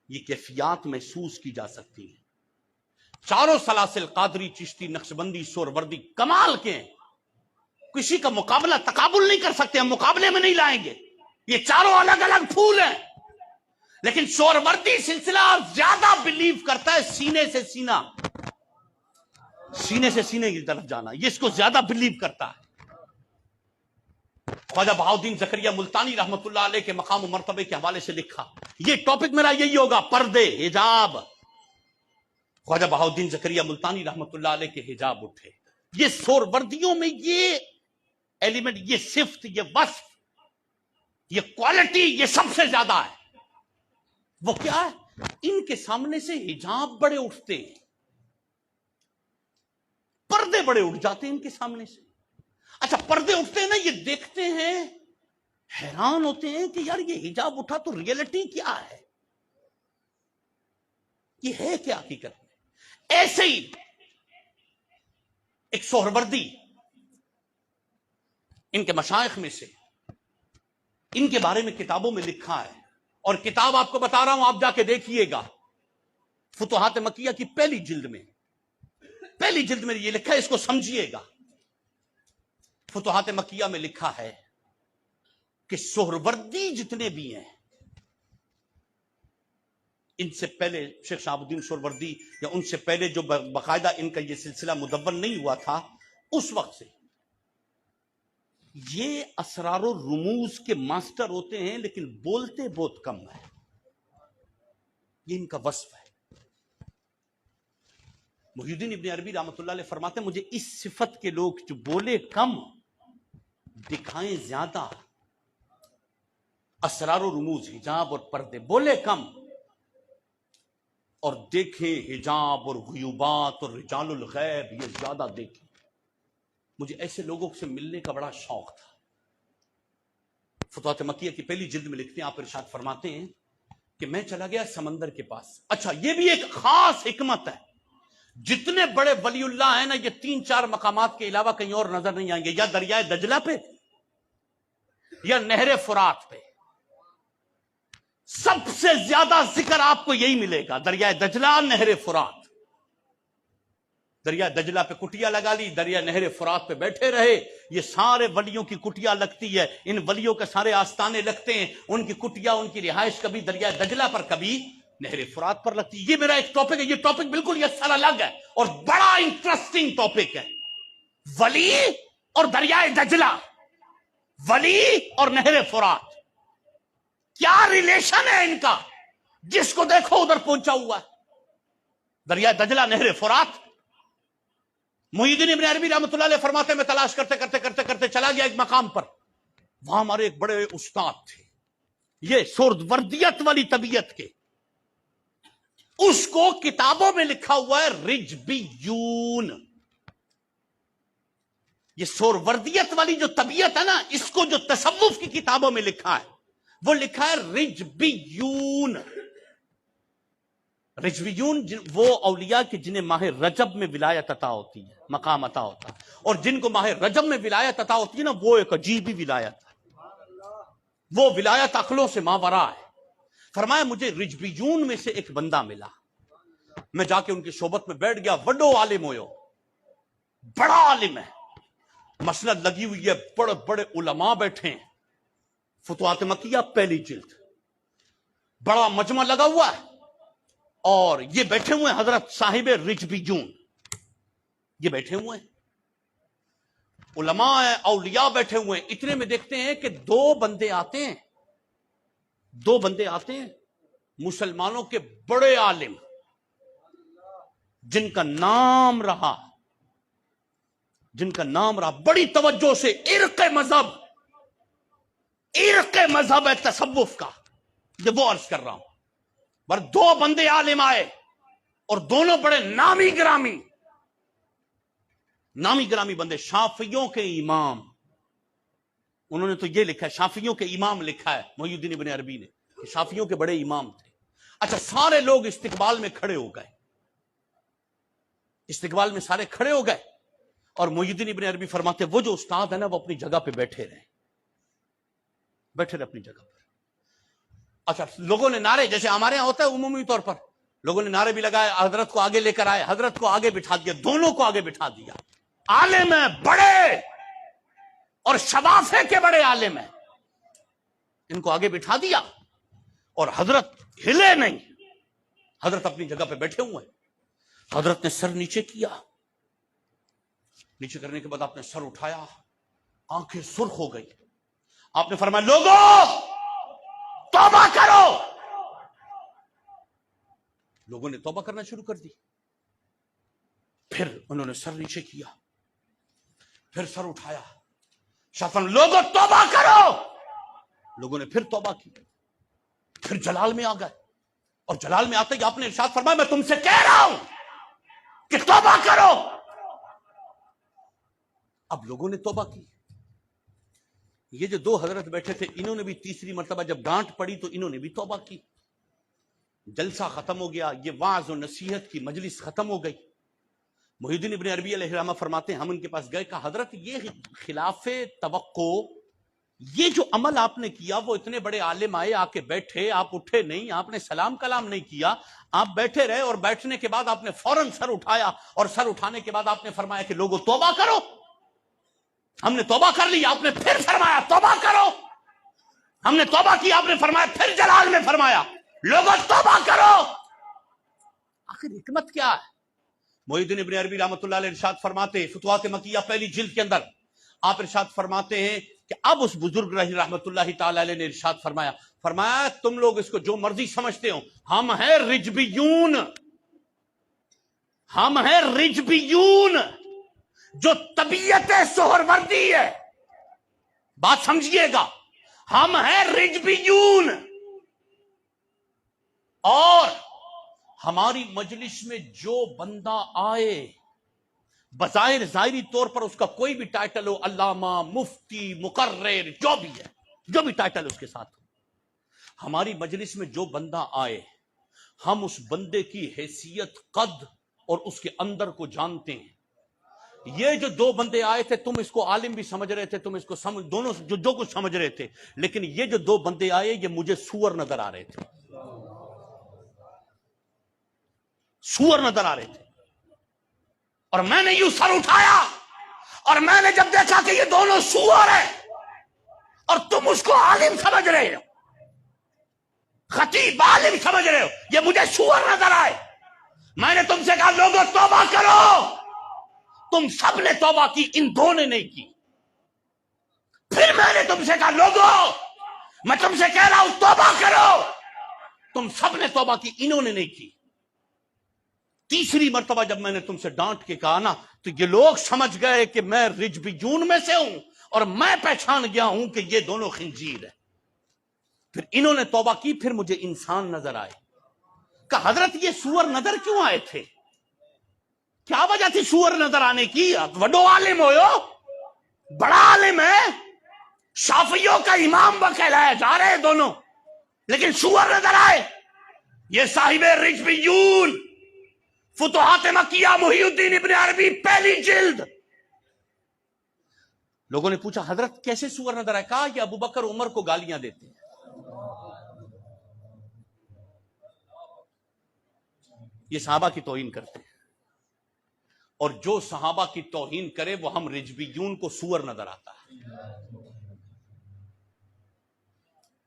یہ کیفیات محسوس کی جا سکتی ہیں. چاروں سلاسل، قادری، چشتی، نقشبندی، سہروردی کمال کے ہیں، کسی کا مقابلہ تقابل نہیں کر سکتے، ہم مقابلے میں نہیں لائیں گے، یہ چاروں الگ الگ پھول ہیں. لیکن سہروردی سلسلہ زیادہ بلیو کرتا ہے سینے سے سینہ، سینے سے سینے کی طرف جانا، یہ اس کو زیادہ بلیو کرتا ہے. خواجہ بہاؤالدین زکریہ ملتانی رحمت اللہ علیہ کے مقام و مرتبے کے حوالے سے لکھا، یہ ٹاپک میرا یہی ہوگا، پردے، حجاب. خواجہ بہاؤالدین زکریہ ملتانی رحمت اللہ علیہ کے حجاب اٹھے. یہ سہروردیوں میں یہ ایلیمنٹ، یہ صفت، یہ وصف، یہ کوالٹی، یہ سب سے زیادہ ہے. وہ کیا ہے؟ ان کے سامنے سے حجاب بڑے اٹھتے ہیں، پردے بڑے اٹھ جاتے ہیں ان کے سامنے سے. اچھا، پردے اٹھتے ہیں نا، یہ دیکھتے ہیں، حیران ہوتے ہیں کہ یار یہ حجاب اٹھا تو ریئلٹی کیا ہے، یہ ہے کیا حقیقت میں. ایسے ہی ایک سہروردی، ان کے مشائخ میں سے، ان کے بارے میں کتابوں میں لکھا ہے، اور کتاب آپ کو بتا رہا ہوں، آپ جا کے دیکھیے گا، فتوحات مکیہ کی پہلی جلد میں یہ لکھا ہے، اس کو سمجھیے گا. فتوحات مکیہ میں لکھا ہے کہ سہروردی جتنے بھی ہیں، ان سے پہلے شیخ شہاب الدین سہروردی یا ان سے پہلے جو باقاعدہ ان کا یہ سلسلہ مدون نہیں ہوا تھا، اس وقت سے یہ اسرار و رموز کے ماسٹر ہوتے ہیں، لیکن بولتے بہت کم ہے. یہ ان کا وصف ہے. محی الدین ابن عربی رحمۃ اللہ علیہ فرماتے ہیں، مجھے اس صفت کے لوگ جو بولے کم دکھائیں زیادہ، اسرار و رموز، حجاب اور پردے، بولے کم اور دیکھیں حجاب اور غیوبات اور رجال الغیب، یہ زیادہ دیکھیں. مجھے ایسے لوگوں سے ملنے کا بڑا شوق تھا. فتوحات مکیہ کی پہلی جلد میں لکھتے ہیں، آپ ارشاد فرماتے ہیں کہ میں چلا گیا سمندر کے پاس. اچھا، یہ بھی ایک خاص حکمت ہے، جتنے بڑے ولی اللہ ہیں نا، یہ 3-4 مقامات کے علاوہ کہیں اور نظر نہیں آئیں گے، یا دریائے دجلہ پہ یا نہر فرات پہ. سب سے زیادہ ذکر آپ کو یہی ملے گا، دریائے دجلہ، نہر فرات. دریائے دجلہ پہ کٹیا لگا لی، دریائے نہر فرات پہ بیٹھے رہے. یہ سارے ولیوں کی کٹیا لگتی ہے، ان ولیوں کے سارے آستانے لگتے ہیں، ان کی کٹیا، ان کی رہائش کبھی دریائے دجلہ پر کبھی نہر فرات پر لگتی ہے۔ یہ میرا ایک ٹاپک ہے، یہ ٹاپک بالکل یہ سر الگ ہے اور بڑا انٹرسٹنگ ٹاپک ہے۔ ولی اور دریائے دجلہ، ولی اور نہر فرات، کیا ریلیشن ہے ان کا؟ جس کو دیکھو ادھر پہنچا ہوا ہے، دریائے دجلہ، نہر فرات۔ محی الدین ابن عربی رحمۃ اللہ علیہ فرماتے میں تلاش کرتے کرتے کرتے کرتے چلا گیا ایک مقام پر، وہاں ہمارے ایک بڑے استاد تھے، یہ سرد وردیت والی طبیعت کے، اس کو کتابوں میں لکھا ہوا ہے رجبیون۔ یہ سوروردیت والی جو طبیعت ہے نا، اس کو جو تصوف کی کتابوں میں لکھا ہے وہ لکھا ہے رجبیون۔ رجبیون وہ اولیاء کے جنہیں ماہ رجب میں ولایت عطا ہوتی ہے، مقام عطا ہوتا ہے، اور جن کو ماہ رجب میں ولایت عطا ہوتی ہے نا، وہ ایک عجیب ہی ولایت ہے، وہ ولایت عقلوں سے ماورا ہے۔ فرمایا مجھے رجبیون میں سے ایک بندہ ملا، میں جا کے ان کی صحبت میں بیٹھ گیا، وڈو عالم ہوئے، بڑا عالم ہے، مسند لگی ہوئی ہے، بڑے بڑے علماء بیٹھے ہیں، فتوحات مکیہ پہلی جلد، بڑا مجمع لگا ہوا ہے، اور یہ بیٹھے ہوئے ہیں حضرت صاحب رجبیون، یہ بیٹھے ہوئے ہیں، علماء ہیں، اولیاء بیٹھے ہوئے ہیں۔ اتنے میں دیکھتے ہیں کہ دو بندے آتے ہیں مسلمانوں کے بڑے عالم، جن کا نام رہا بڑی توجہ سے، عرق مذہب ہے تصوف کا، یہ وہ عرض کر رہا ہوں۔ پر دو بندے عالم آئے اور دونوں بڑے نامی گرامی بندے، شافعیوں کے امام، انہوں نے تو یہ لکھا ہے، شافعیوں کے امام لکھا ہے محی الدین ابن عربی نے، کہ شافعیوں کے بڑے امام تھے۔ اچھا، سارے لوگ استقبال میں کھڑے ہو گئے، استقبال میں سارے کھڑے ہو گئے، اور محی الدین ابن عربی فرماتے وہ جو استاد ہے نا، وہ اپنی جگہ پہ بیٹھے رہے اپنی جگہ پر۔ اچھا، لوگوں نے نعرے، جیسے ہمارے یہاں ہوتا ہے عمومی طور پر، لوگوں نے نعرے بھی لگائے، حضرت کو آگے لے کر آئے، حضرت کو آگے بٹھا دیا، دونوں کو آگے بٹھا دیا، عالم ہیں بڑے، اور شوافے کے بڑے عالم ہیں، ان کو آگے بٹھا دیا، اور حضرت ہلے نہیں، حضرت اپنی جگہ پہ بیٹھے ہوئے ہیں۔ حضرت نے سر نیچے کیا، نیچے کرنے کے بعد آپ نے سر اٹھایا، آنکھیں سرخ ہو گئی، آپ نے فرمایا لوگوں توبہ کرو۔ لوگوں نے توبہ کرنا شروع کر دی، پھر انہوں نے سر نیچے کیا، پھر سر اٹھایا، شافن لوگوں توبہ کرو، لوگوں نے پھر توبہ کی، پھر جلال میں آ گئے، اور جلال میں آتے ہی آپ نے ارشاد فرمایا میں تم سے کہہ رہا ہوں کہ توبہ کرو۔ اب لوگوں نے توبہ کی، یہ جو دو حضرت بیٹھے تھے انہوں نے بھی تیسری مرتبہ جب ڈانٹ پڑی تو انہوں نے بھی توبہ کی، جلسہ ختم ہو گیا، یہ واعظ و نصیحت کی مجلس ختم ہو گئی۔ محی الدین ابن عربی علیہ الرحمہ فرماتے ہیں ہم ان کے پاس گئے، کہا حضرت یہ خلاف توقع، یہ جو عمل آپ نے کیا، وہ اتنے بڑے عالم آئے، آ کے بیٹھے، آپ اٹھے نہیں، آپ نے سلام کلام نہیں کیا، آپ بیٹھے رہے، اور بیٹھنے کے بعد آپ نے فوراً سر اٹھایا، اور سر اٹھانے کے بعد آپ نے فرمایا کہ لوگوں توبہ کرو۔ ہم نے توبہ کر لی، آپ نے پھر فرمایا توبہ کرو۔ ہم نے توبہ کی، آپ نے فرمایا پھر جلال میں فرمایا لوگوں توبہ کرو۔ آخر حکمت کیا ہے؟ محی الدین ابن عربی رحمۃ اللہ علیہ ارشاد فرماتے، فتوحات مکیہ پہلی جلد کے اندر آپ ارشاد فرماتے ہیں کہ اب اس بزرگ رحمۃ اللہ تعالی علیہ نے ارشاد فرمایا تم لوگ اس کو جو مرضی سمجھتے ہو، ہم ہیں رجبیون، ہم ہیں رجبیون، جو طبیعت سہروردی ہے، بات سمجھیے گا، ہم ہیں رجبیون، اور ہماری مجلس میں جو بندہ آئے، بظاہر ظاہری طور پر اس کا کوئی بھی ٹائٹل ہو، علامہ، مفتی، مقرر، جو بھی ہے، جو بھی ٹائٹل اس کے ساتھ ہو، ہماری مجلس میں جو بندہ آئے، ہم اس بندے کی حیثیت، قد اور اس کے اندر کو جانتے ہیں۔ یہ جو دو بندے آئے تھے، تم اس کو عالم بھی سمجھ رہے تھے، تم اس کو دونوں جو کچھ سمجھ رہے تھے، لیکن یہ جو دو بندے آئے یہ مجھے سور نظر آ رہے تھے، سور نظر آ رہے تھے، اور میں نے یوں سر اٹھایا، اور میں نے جب دیکھا کہ یہ دونوں سور ہیں اور تم اس کو عالم سمجھ رہے ہو، خطیب عالم سمجھ رہے ہو یہ مجھے سور نظر آئے. میں نے تم سے کہا لوگوں توبہ کرو، تم سب نے توبہ کی، ان دو نے نہیں کی. پھر میں نے تم سے کہا لوگوں میں تم سے کہہ رہا ہوں توبہ کرو، تم سب نے توبہ کی، انہوں نے نہیں کی. تیسری مرتبہ جب میں نے تم سے ڈانٹ کے کہا نا تو یہ لوگ سمجھ گئے کہ میں رجبیون میں سے ہوں اور میں پہچان گیا ہوں کہ یہ دونوں خنزیر ہیں. پھر انہوں نے توبہ کی، پھر مجھے انسان نظر آئے. کہ حضرت یہ سور نظر کیوں آئے تھے؟ کیا وجہ تھی سور نظر آنے کی؟ وڈو عالم ہو یو، بڑا عالم ہے، شافعیوں کا امام کہلائے جا رہے دونوں، لیکن سور نظر آئے. یہ صاحب رجبیون، فتوحات مکیہ، محی الدین ابن عربی، پہلی جلد. لوگوں نے پوچھا حضرت کیسے سور نظر آئے؟ کہا یہ ابو بکر عمر کو گالیاں دیتے ہیں. یہ صحابہ کی توہین کرتے ہیں، اور جو صحابہ کی توہین کرے وہ ہم رجبیون کو سور نظر آتا ہے.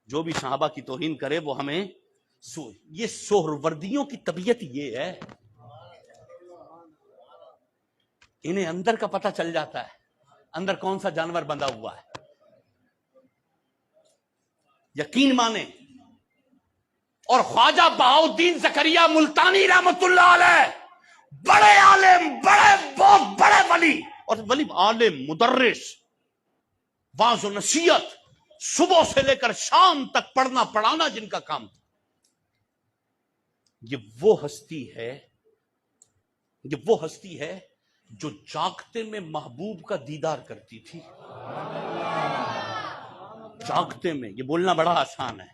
جو بھی صحابہ کی توہین کرے وہ ہمیں یہ سہروردیوں کی طبیعت یہ ہے، انہیں اندر کا پتہ چل جاتا ہے اندر کون سا جانور بندھا ہوا ہے. یقین مانے. اور خواجہ بہاؤالدین زکریا ملتانی رحمت اللہ علیہ، بڑے عالم، بہت بڑے ولی، اور ولی عالم، مدرس، واعظ و نصیحت، صبح سے لے کر شام تک پڑھنا پڑھانا جن کا کام تھا. یہ وہ ہستی ہے جو جاگتے میں محبوب کا دیدار کرتی تھی. جاگتے میں. یہ بولنا بڑا آسان ہے،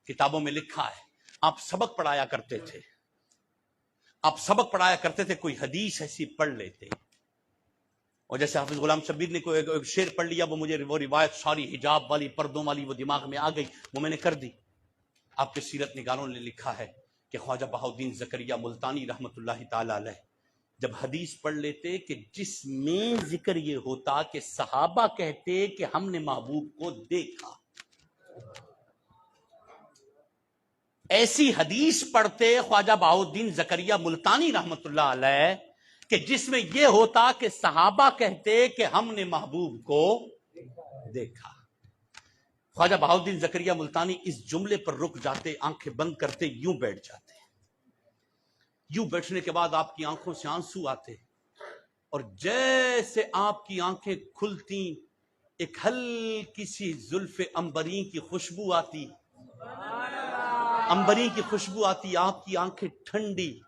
کتابوں میں لکھا ہے. آپ سبق پڑھایا کرتے تھے، کوئی حدیث ایسی پڑھ لیتے، اور جیسے حافظ غلام شبیر نے کوئی ایک شعر پڑھ لیا، وہ روایت ساری حجاب والی، پردوں والی وہ دماغ میں آ گئی، وہ میں نے کر دی. آپ کے سیرت نگاروں نے لکھا ہے کہ خواجہ بہاؤالدین زکریا ملتانی رحمت اللہ تعالی علیہ جب حدیث پڑھ لیتے کہ جس میں ذکر یہ ہوتا کہ صحابہ کہتے کہ ہم نے محبوب کو دیکھا، ایسی حدیث پڑھتے خواجہ بہاؤالدین زکریا ملتانی رحمت اللہ علیہ کہ جس میں یہ ہوتا کہ صحابہ کہتے کہ ہم نے محبوب کو دیکھا. خواجہ بہاؤالدین زکریا ملتانی اس جملے پر رک جاتے، آنکھیں بند کرتے، یوں بیٹھ جاتے. یوں بیٹھنے کے بعد آپ کی آنکھوں سے آنسو آتے، اور جیسے آپ کی آنکھیں کھلتی ایک ہلکی سی زلف عنبرین کی خوشبو آتی، آپ کی آنکھیں ٹھنڈی،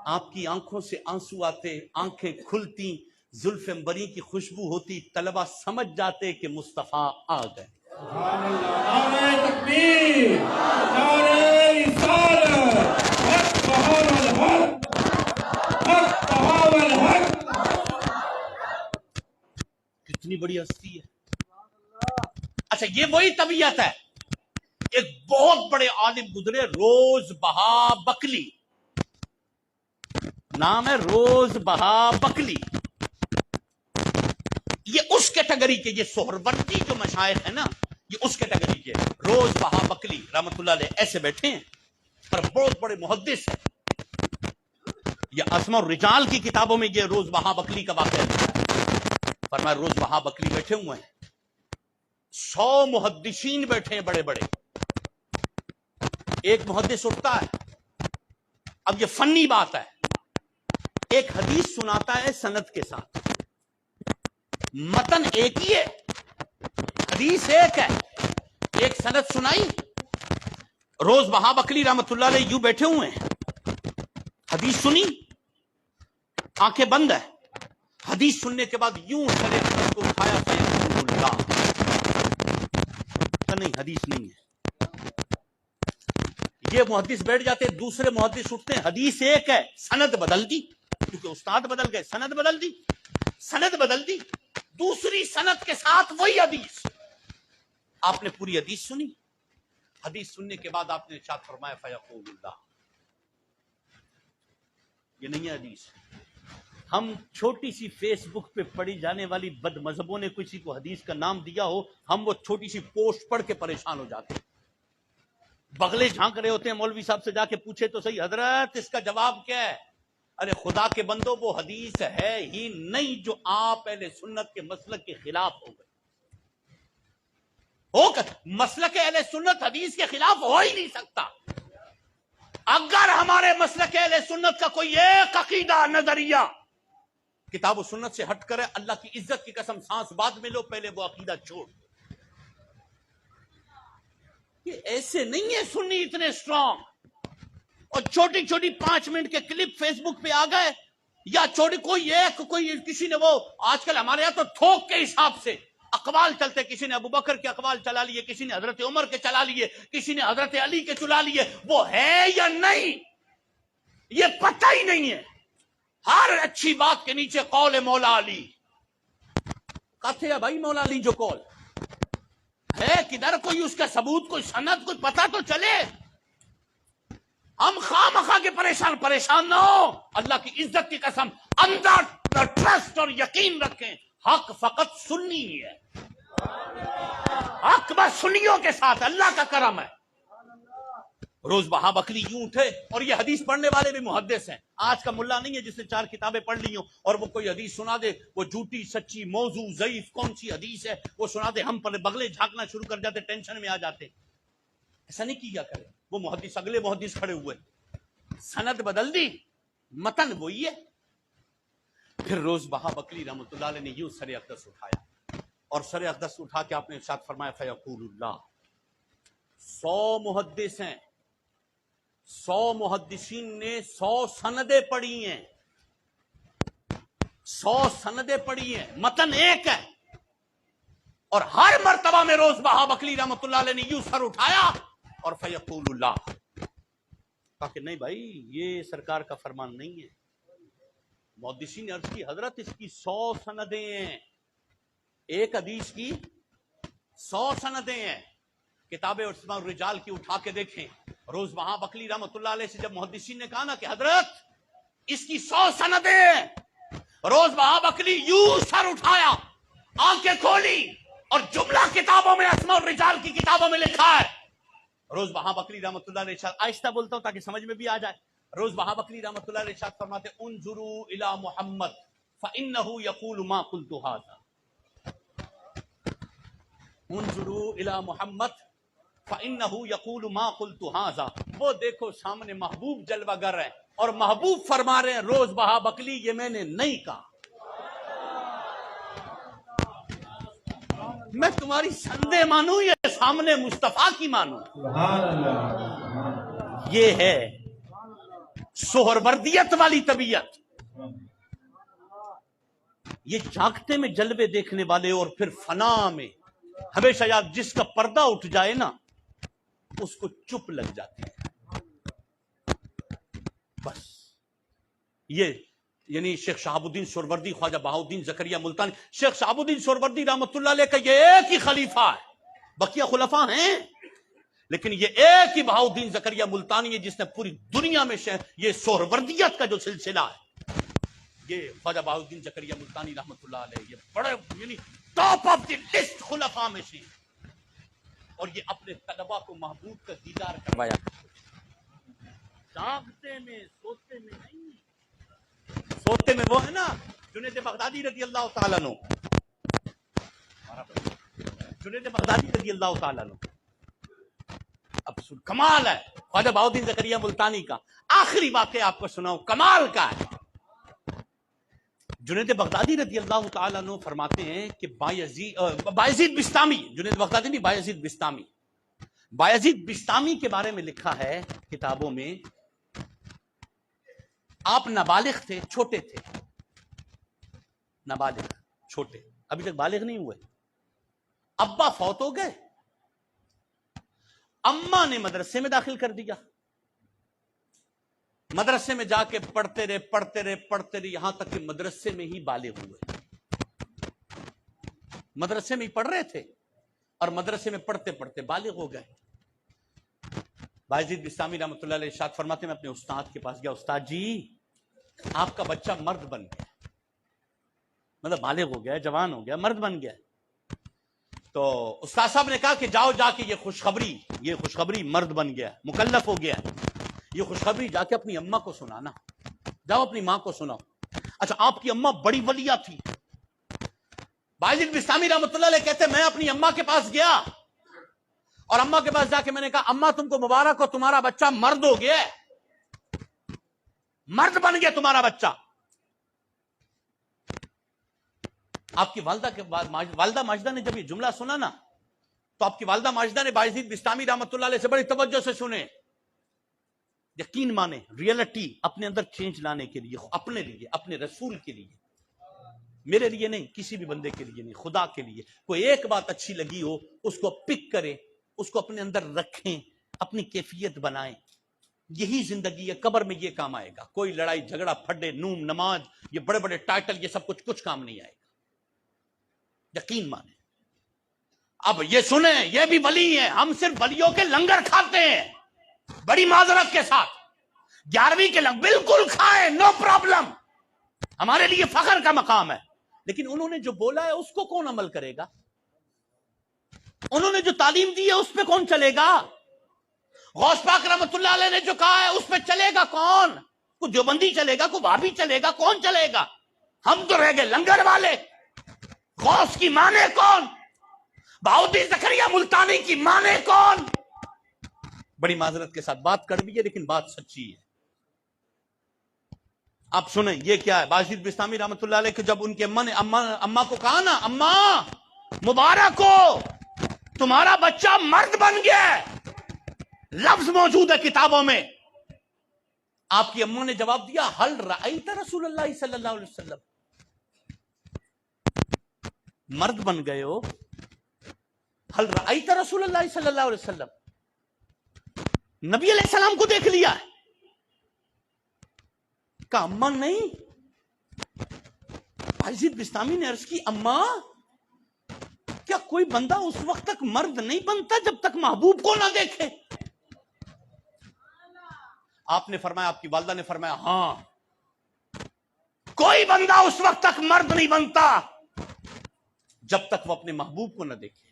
آپ کی آنکھوں سے آنسو آتے، آنکھیں کھلتی، زلف عنبرین کی خوشبو ہوتی، طلبہ سمجھ جاتے کہ مصطفیٰ آ گئے. نعرہ تکبیر، نعرہ رسالت، حق بہار الحق، حق بہار الحق. کتنی بڑی ہستی ہے. اچھا یہ وہی طبیعت ہے. ایک بہت بڑے عالم گزرے، روز بہا بکلی، نام ہے روز بہا بکلی. یہ اس کیٹیگری کے، یہ سہروردی جو مشائخ ہیں نا، یہ اس کیٹیگری کے. روز بہا بکلی رحمت اللہ علیہ ایسے بیٹھے ہیں، پر بہت بڑے محدث ہیں. یہ اسماء الرجال کی کتابوں میں یہ روز بہا بکلی کا واقعہ ہے. فرمایا روز بہا بکلی بیٹھے ہوئے ہیں، 100 محدثین بیٹھے ہیں بڑے بڑے. ایک محدث اٹھتا ہے، اب یہ فنی بات ہے، ایک حدیث سناتا ہے سند کے ساتھ، متن ایک ہی ہے، حدیث ایک ہے، ایک سند سنائی. روز بہا بکلی رحمت اللہ علیہ یوں بیٹھے ہوئے ہیں، حدیث سنی، آنکھیں بند ہے. حدیث سننے کے بعد یوں چلے کو اٹھایا، نہیں حدیث نہیں ہے. یہ محدث بیٹھ جاتے، دوسرے محدث اٹھتے ہیں، حدیث ایک ہے، سند بدل دی، کیونکہ استاد بدل گئے، سند بدل دی، دوسری سند کے ساتھ وہی حدیث. آپ نے پوری حدیث سنی. حدیث سننے کے بعد آپ نے ارشاد فرمایا فیقول اللہ. یہ نہیں ہے حدیث. ہم چھوٹی سی فیس بک پہ پڑھی جانے والی بد مذہبوں نے کسی کو حدیث کا نام دیا ہو، ہم وہ چھوٹی سی پوسٹ پڑھ کے پریشان ہو جاتے. بغلے جھانک رہے ہوتے ہیں مولوی صاحب سے، جا کے پوچھے تو صحیح حضرت اس کا جواب کیا ہے؟ ارے خدا کے بندو وہ حدیث ہے ہی نہیں جو آپ اہل سنت کے مسلک کے خلاف ہو گئے. مسلک اہل سنت حدیث کے خلاف ہو ہی نہیں سکتا. اگر ہمارے مسلک اہل سنت کا کوئی ایک عقیدہ نظریہ کتاب و سنت سے ہٹ کرے، اللہ کی عزت کی قسم سانس بعد میں لو، پہلے وہ عقیدہ چھوڑ. یہ ایسے نہیں ہے سنی اتنے اسٹرانگ اور چھوٹی چھوٹی 5 منٹ کے کلپ فیس بک پہ آ گئے، یا چھوٹی کوئی کسی نے، وہ آج کل ہمارے یہاں تو تھوک کے حساب سے اقوال چلتے، کسی نے ابو بکر کے اقوال چلا لیے، کسی نے حضرت عمر کے چلا لیے، کسی نے حضرت علی کے چلا لیے. وہ ہے یا نہیں یہ پتہ ہی نہیں ہے. ہر اچھی بات کے نیچے قول مولا علی. کہتے ہیں بھائی مولا علی جو قول ہے کدھر؟ کوئی اس کا ثبوت، کوئی سند، کوئی پتہ تو چلے. ہم خواہ کے پریشان نہ ہو. اللہ کی عزت کی قسم اندر ٹرسٹ اور یقین رکھیں، حق فقط سنی ہی ہے. حق بس سنیوں کے ساتھ، اللہ کا کرم ہے. روز بہا بکری یوں اٹھے، اور یہ حدیث پڑھنے والے بھی محدث ہیں. آج کا ملا نہیں ہے جس نے 4 کتابیں پڑھ لی ہوں اور وہ کوئی حدیث سنا دے، وہ جھوٹی سچی موضوع ضعیف کون سی حدیث ہے وہ سنا دے، ہم پر بغلے جھانکنا شروع کر جاتے، ٹینشن میں آ جاتے. ایسا نہیں کیا کرے. وہ محدث اگلے محدث کھڑے ہوئے، سند بدل دی، متن وہی ہے. پھر روز بہا بکری رحمۃ اللہ علیہ نے یوں سر اقدس اٹھایا، اور سر اقدس اٹھا کے آپ نے ارشاد فرمایا فیقول اللہ. 100 محدث ہیں، 100 محدثین نے 100 سندیں پڑھی ہیں، 100 سندیں پڑھی ہیں، متن ایک ہے. اور ہر مرتبہ میں روز بہا بکری رحمۃ اللہ علیہ نے یوں سر اٹھایا اور فیقول اللہ. کہا کہ نہیں بھائی یہ سرکار کا فرمان نہیں ہے. محدثین نے عرض کی حضرت اس کی 100 سندیں ہیں، ایک حدیث کی 100 سندیں ہیں. کتابیں اسماء الرجال کی اٹھا کے دیکھیں. روز بہا بکری رحمۃ اللہ علیہ سے جب محدثین نے کہا نا کہ حضرت اس کی 100 سندیں ہیں، روز بہا بکری یوں سر اٹھایا، آنکھیں کھولی، اور جملہ کتابوں میں اسماء الرجال کی کتابوں میں لکھا ہے. روز بہا بکری رحمۃ اللہ علیہ، آہستہ بولتا ہوں تاکہ سمجھ میں بھی آ جائے. روز بہا بکری رحمۃ اللہ علیہ ارشاد فرماتے انظروا الی محمد فانه یقول ما قلت هذا. انظروا الی محمد فانه یقول ما قلت هذا. وہ دیکھو سامنے محبوب جلوہ گر ہے اور محبوب فرما رہے ہیں روز بہا بکری یہ میں نے نہیں کہا. میں تمہاری سندے مانوں یا سامنے مصطفیٰ کی مانوں؟ یہ ہے سہروردیت والی طبیعت. یہ جاگتے میں جلوے دیکھنے والے اور پھر فنا میں ہمیشہ یاد، جس کا پردہ اٹھ جائے نا اس کو چپ لگ جاتی ہے. بس یہ یعنی شیخ شہاب الدین سہروردی، خواجہ بہاؤالدین زکریا ملتانی. شیخ شہاب الدین سہروردی رحمۃ اللہ علیہ کا یہ ایک ہی خلیفہ ہے، بقیہ خلفاء ہیں لیکن یہ ایک ہی بہاؤالدین زکریا ملتانی ہے جس نے پوری دنیا میں یہ سہروردیت کا جو سلسلہ ہے، یہ خواجہ بہاؤالدین زکریا ملتانی رحمۃ اللہ علیہ یہ بڑے یعنی ٹاپ آف دی لسٹ خلفاء میں سے. اور یہ اپنے طلباء کو محبوب کا دیدار کروایا، جاگتے میں سوتے میں نہیں. سوتے میں وہ ہے نا جنید بغدادی رضی اللہ تعالیٰ عنہ، جنید بغدادی رضی اللہ تعالیٰ عنہ. اب کمال ہے خواجہ بہاؤالدین زکریا ملتانی کا. آخری واقعہ آپ کو سناؤں، کمال کا ہے. جنید بغدادی رضی اللہ تعالیٰ عنہ فرماتے ہیں کہ بایزید بستامی، جنید بغدادی نہیں بایزید بستامی، بایزید بستامی کے بارے میں لکھا ہے کتابوں میں. آپ نابالغ تھے، چھوٹے تھے، نابالغ چھوٹے، ابھی تک بالغ نہیں ہوئے. ابا فوت ہو گئے، اماں نے مدرسے میں داخل کر دیا. مدرسے میں جا کے پڑھتے رہے یہاں تک کہ مدرسے میں ہی بالغ ہوئے. مدرسے میں ہی پڑھ رہے تھے اور مدرسے میں پڑھتے بالغ ہو گئے. بایزید بستامی رحمۃ اللہ علیہ ارشاد فرماتے میں اپنے استاد کے پاس گیا، استاد جی آپ کا بچہ مرد بن گیا، مطلب بالغ ہو گیا، جوان ہو گیا، مرد بن گیا. تو استاد صاحب نے کہا کہ جاؤ جا کے یہ خوشخبری مرد بن گیا، مکلف ہو گیا، یہ خوشخبری جا کے اپنی اماں کو سنانا، جاؤ اپنی ماں کو سناؤ۔ اچھا آپ کی اماں بڑی ولیہ تھی۔ باعزید بسطامی رحمۃ اللہ علیہ کہتے ہیں میں اپنی اماں کے پاس گیا اور اماں کے پاس جا کے میں نے کہا اماں تم کو مبارک ہو، تمہارا بچہ مرد ہو گیا، مرد بن گیا تمہارا بچہ۔ آپ کی والدہ ماجدہ نے جب یہ جملہ سنا نا تو آپ کی والدہ ماجدہ نے باعزید بسطامی رحمۃ اللہ علیہ سے بڑی توجہ سے سنے، یقین مانے، ریئلٹی اپنے اندر چینج لانے کے لیے، اپنے لیے، اپنے رسول کے لیے، میرے لیے نہیں، کسی بھی بندے کے لیے نہیں، خدا کے لیے کوئی ایک بات اچھی لگی ہو اس کو پک کرے، اس کو اپنے اندر رکھیں، اپنی کیفیت بنائیں۔ یہی زندگی ہے، قبر میں یہ کام آئے گا۔ کوئی لڑائی جھگڑا پھڈے نوم نماز یہ بڑے بڑے ٹائٹل یہ سب کچھ کام نہیں آئے گا، یقین مانیں۔ اب یہ سنیں، یہ بھی ولی ہیں، ہم صرف ولیوں کے لنگر کھاتے ہیں، بڑی معذرت کے ساتھ 11ویں کے لنگر بالکل کھائیں، نو پرابلم، ہمارے لیے فخر کا مقام ہے، لیکن انہوں نے جو بولا ہے اس کو کون عمل کرے گا؟ انہوں نے جو تعلیم دی ہے اس پہ کون چلے گا؟ غوث پاک رحمت اللہ علیہ نے جو کہا ہے اس پہ چلے گا کون؟ کوئی دیوبندی چلے گا، کوئی بھابی چلے گا، کون چلے گا؟ ہم تو رہ گئے لنگر والے۔ غوث کی مانے کون؟ بہاؤدین زکریا ملتانی کی مانے کون؟ بڑی معذرت کے ساتھ بات کڑوی ہے لیکن بات سچی ہے۔ آپ سنیں یہ کیا ہے، باعزید بسطامی رحمت اللہ علیہ کہ جب ان کے اماں نے اماں کو کہا نا اماں مبارک ہو تمہارا بچہ مرد بن گیا ہے، لفظ موجود ہے کتابوں میں، آپ کی اماں نے جواب دیا حل رأیت رسول اللہ صلی اللہ علیہ وسلم، مرد بن گئے ہو، حل رأیت رسول اللہ صلی اللہ علیہ وسلم، نبی علیہ السلام کو دیکھ لیا ہے؟ کہا اماں نہیں۔ باعزید بسطامی نے عرض کی اماں کیا کوئی بندہ اس وقت تک مرد نہیں بنتا جب تک محبوب کو نہ دیکھے؟ آپ نے فرمایا، آپ کی والدہ نے فرمایا ہاں کوئی بندہ اس وقت تک مرد نہیں بنتا جب تک وہ اپنے محبوب کو نہ دیکھے۔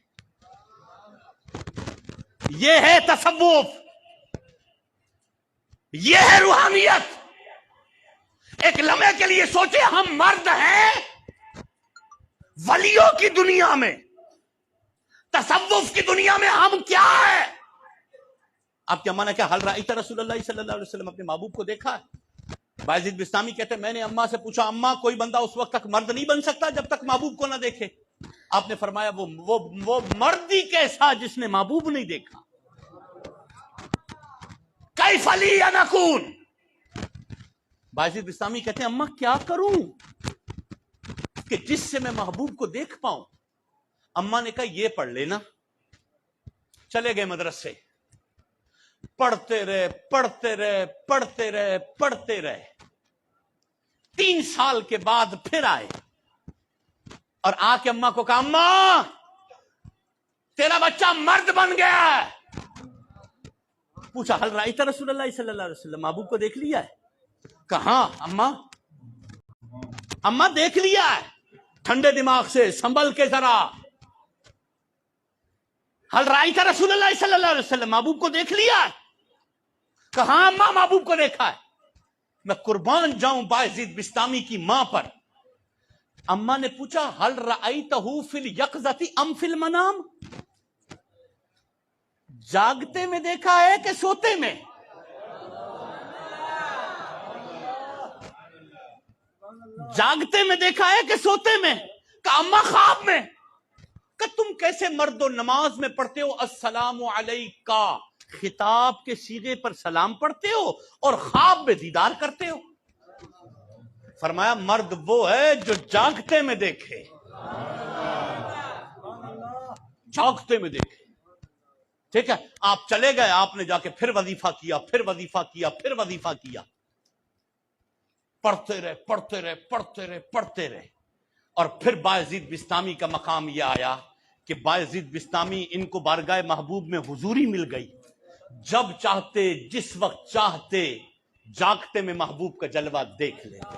یہ ہے تصوف، یہ ہے روحانیت۔ ایک لمحے کے لیے سوچے ہم مرد ہیں ولیوں کی دنیا میں، تصوف کی دنیا میں ہم کیا ہے؟ آپ کیا مانا کیا حل رأیت رسول اللہ صلی اللہ علیہ وسلم، اپنے محبوب کو دیکھا ہے؟ باعزید بسطامی کہتے ہیں میں نے اماں سے پوچھا اماں کوئی بندہ اس وقت تک مرد نہیں بن سکتا جب تک محبوب کو نہ دیکھے؟ آپ نے فرمایا وہ مرد ہی کیسا جس نے محبوب نہیں دیکھا؟ کیف لی ان اکون، باعزید بسطامی کہتے ہیں اماں کیا کروں کہ جس سے میں محبوب کو دیکھ پاؤں؟ اماں نے کہا یہ پڑھ لینا۔ چلے گئے مدرسے، پڑھتے رہے پڑھتے رہے پڑھتے رہے پڑھتے رہے، 3 سال کے بعد پھر آئے اور آ کے اماں کو کہا اماں تیرا بچہ مرد بن گیا ہے۔ پوچھا حل رأیت رسول اللہ صلی اللہ علیہ وسلم، محبوب کو دیکھ لیا ہے؟ کہاں اماں دیکھ لیا ہے۔ ٹھنڈے دماغ سے سنبھل کے ذرا، حل رأیت رسول اللہ صلی اللہ علیہ وسلم، محبوب کو دیکھ لیا ہے؟ کہاں اماں محبوب کو دیکھا ہے؟ میں قربان جاؤں باعزید بسطامی کی ماں پر۔ اماں نے پوچھا حل رأیتہ فی الیقظۃ ام فی المنام، جاگتے میں دیکھا ہے کہ سوتے میں؟ جاگتے میں دیکھا ہے کہ سوتے میں؟ کہ اماں خواب میں۔ کہ تم کیسے مرد و نماز میں پڑھتے ہو السلام علیکہ، خطاب کے صیغے پر سلام پڑھتے ہو اور خواب میں دیدار کرتے ہو؟ فرمایا مرد وہ ہے جو جاگتے میں دیکھے، جاگتے میں دیکھے۔ ٹھیک ہے، آپ چلے گئے، آپ نے جا کے پھر وظیفہ کیا، پھر وظیفہ کیا، پھر وظیفہ کیا، پڑھتے رہے پڑھتے رہے پڑھتے رہے پڑھتے رہے، اور پھر باعزید بسطامی کا مقام یہ آیا کہ باعزید بسطامی ان کو بارگاہ محبوب میں حضوری مل گئی، جب چاہتے جس وقت چاہتے جاگتے میں محبوب کا جلوہ دیکھ لیتے۔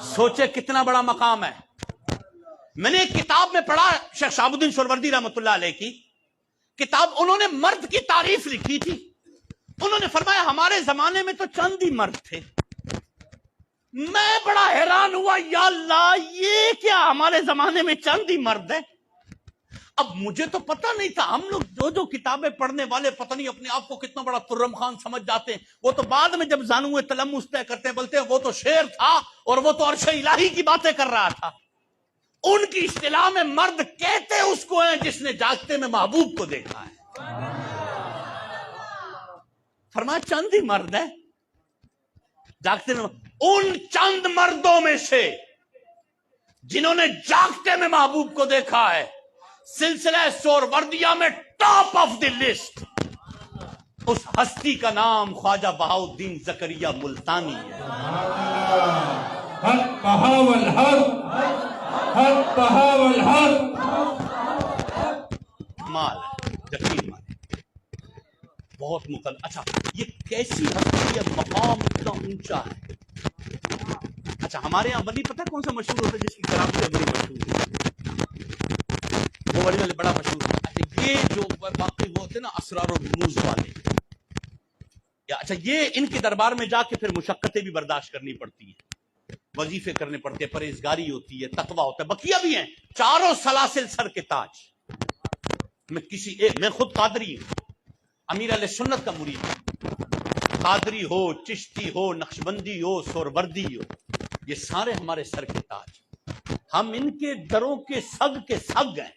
سوچے کتنا بڑا مقام ہے۔ میں نے ایک کتاب میں پڑھا شیخ شہاب الدین سہروردی رحمۃ اللہ علیہ کی کتاب، انہوں نے مرد کی تعریف لکھی تھی. انہوں نے فرمایا ہمارے زمانے میں تو چند ہی مرد تھے. میں بڑا حیران ہوا، یا اللہ یہ کیا ہمارے زمانے میں چند ہی مرد ہیں. اب مجھے تو پتہ نہیں تھا. ہم لوگ جو کتابیں پڑھنے والے پتہ نہیں اپنے آپ کو کتنا بڑا ترم خان سمجھ جاتے ہیں. وہ تو بعد میں جب زانو تلمس طے کرتے ہیں بولتے ہیں وہ تو شیر تھا اور وہ تو عرش الہی کی باتیں کر رہا تھا. ان کی اصطلاح میں مرد کہتے اس کو ہیں جس نے جاگتے میں محبوب کو دیکھا ہے. فرمایا چند ہی مرد ہیں جاگتے میں. ان چند مردوں میں سے جنہوں نے جاگتے میں محبوب کو دیکھا ہے، سلسلہ سہروردیہ میں ٹاپ آف دی لسٹ اس ہستی کا نام خواجہ بہاؤالدین زکریا ملتانی ہے. حق بہاول حق، حق بہاول حق. مال ہے، یقین مال ہے، بہت مقدس. اچھا یہ کیسی ہستی ہے، مقام اتنا اونچا ہے. اچھا ہمارے یہاں ولی پتہ کون سا مشہور ہوتا ہے جس کی کرامتیں بڑی مشہور ہے؟ وہ ولی والے بڑا مشہور ہے. اچھا یہ جو باقی وہ ہوتے ہیں نا اسرار و رموز والے، اچھا یہ ان کے دربار میں جا کے پھر مشقتیں بھی برداشت کرنی پڑتی ہیں، وظیفے کرنے پڑتے ہیں، پرہیزگاری ہوتی ہے، تقویٰ ہوتا ہے. بقیہ بھی ہیں، چاروں سلاسل سر کے تاج. میں خود قادری ہوں، امیر علیہ سنت کا مرید ہوں. قادری ہو، چشتی ہو، نقشبندی ہو، سہروردی ہو، یہ سارے ہمارے سر کے تاج. ہم ان کے دروں کے سگ ہیں.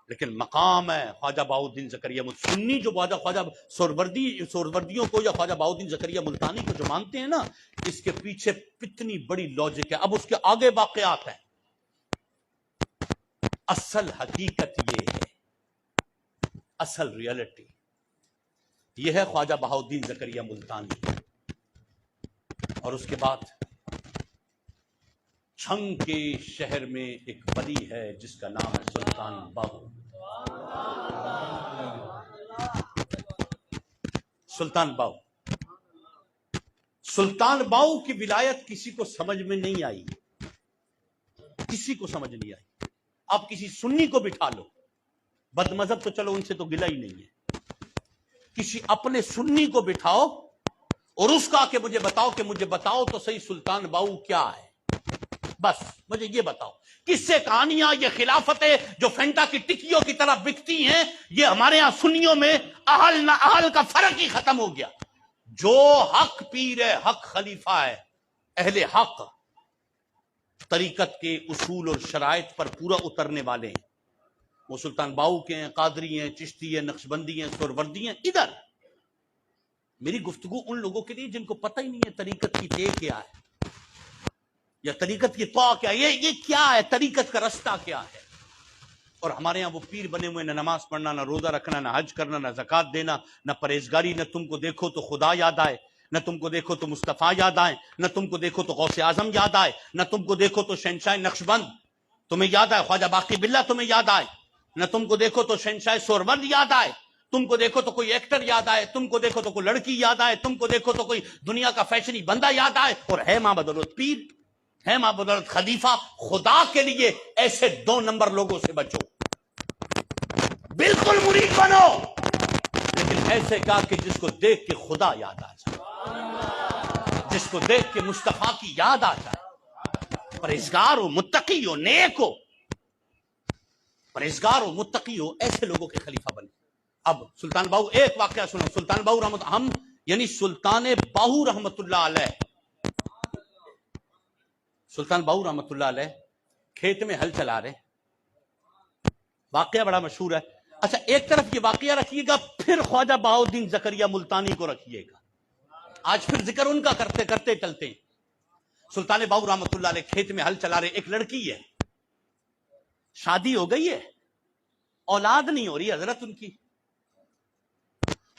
لیکن مقام ہے خواجہ بہاؤالدین زکریا سنی جو خواجہ سہروردیوں کو یا خواجہ بہاؤالدین زکریا ملتانی کو جو مانتے ہیں نا، اس کے پیچھے کتنی بڑی لاجک ہے. اب اس کے آگے واقعات ہیں. اصل حقیقت یہ ہے، اصل ریالٹی یہ ہے خواجہ بہاؤالدین زکریا ملتانی. اور اس کے بعد چھنگ کے شہر میں ایک ولی ہے جس کا نام ہے سلطان باہو. سلطان باہو کی ولایت کسی کو سمجھ میں نہیں آئی، کسی کو سمجھ نہیں آئی. آپ کسی سنی کو بٹھا لو، بد مذہب تو چلو ان سے تو گلہ ہی نہیں ہے، کسی اپنے سنی کو بٹھاؤ اور اس کا کہ مجھے بتاؤ تو صحیح سلطان باہو کیا ہے، بس مجھے یہ بتاؤ. کس سے کہانیاں یہ خلافتیں جو فینٹا کی ٹکیوں کی طرح بکتی ہیں، یہ ہمارے ہاں سنیوں میں اہل نہ اہل کا فرق ہی ختم ہو گیا. جو حق پیر ہے، حق خلیفہ ہے، اہل حق طریقت کے اصول اور شرائط پر پورا اترنے والے ہیں، وہ سلطان باہو کے ہیں، قادری ہیں، چشتی ہیں، نقشبندی ہیں، سہروردی ہیں. ادھر میری گفتگو ان لوگوں کے لیے جن کو پتہ ہی نہیں ہے طریقت کی طے کیا ہے یا طریقت کی طا کیا ہے، یہ کیا ہے، طریقت کا رستہ کیا ہے. اور ہمارے ہاں وہ پیر بنے ہوئے، نہ نماز پڑھنا، نہ روزہ رکھنا، نہ حج کرنا، نہ زکوٰۃ دینا، نہ پرہیزگاری. نہ تم کو دیکھو تو خدا یاد آئے، نہ تم کو دیکھو تو مصطفیٰ یاد آئے، نہ تم کو دیکھو تو غوث اعظم یاد آئے، نہ تم کو دیکھو تو شہنشاہ نقشبند تمہیں یاد آئے، خواجہ باقی باللہ تمہیں یاد آئے، نہ تم کو دیکھو تو شہنشاہ سہرورد یاد آئے، تم کو دیکھو تو کوئی ایکٹر یاد آئے، تم کو دیکھو تو کوئی لڑکی یاد آئے، تم کو دیکھو تو کوئی دنیا کا فیشنی بندہ یاد آئے. اور ہے ماں بدولت پیر، ہے ماں بدولت خلیفہ. خدا کے لیے ایسے 2 نمبر لوگوں سے بچو. بالکل مرید بنو لیکن ایسے کا کہ جس کو دیکھ کے خدا یاد آ جائے، جس کو دیکھ کے مصطفیٰ کی یاد آ جائے. پرہیزگار ہو، متقی ہو، نیک ہو، پرہیزگار ہو، متقی ہو، ایسے لوگوں کے خلیفہ بنے. اب سلطان باہو ایک واقعہ سنو. سلطان باہو سلطان باہو رحمت اللہ علیہ، سلطان باہو رحمت اللہ علیہ کھیت میں ہل چلا رہے، واقعہ بڑا مشہور ہے. اچھا ایک طرف یہ واقعہ رکھیے گا، پھر خواجہ بہاؤالدین زکریا ملتانی کو رکھیے گا. آج پھر ذکر ان کا کرتے کرتے چلتے ہیں. سلطان باہو رحمت اللہ علیہ کھیت میں ہل چلا رہے. ایک لڑکی ہے، شادی ہو گئی ہے، اولاد نہیں ہو رہی حضرت ان کی.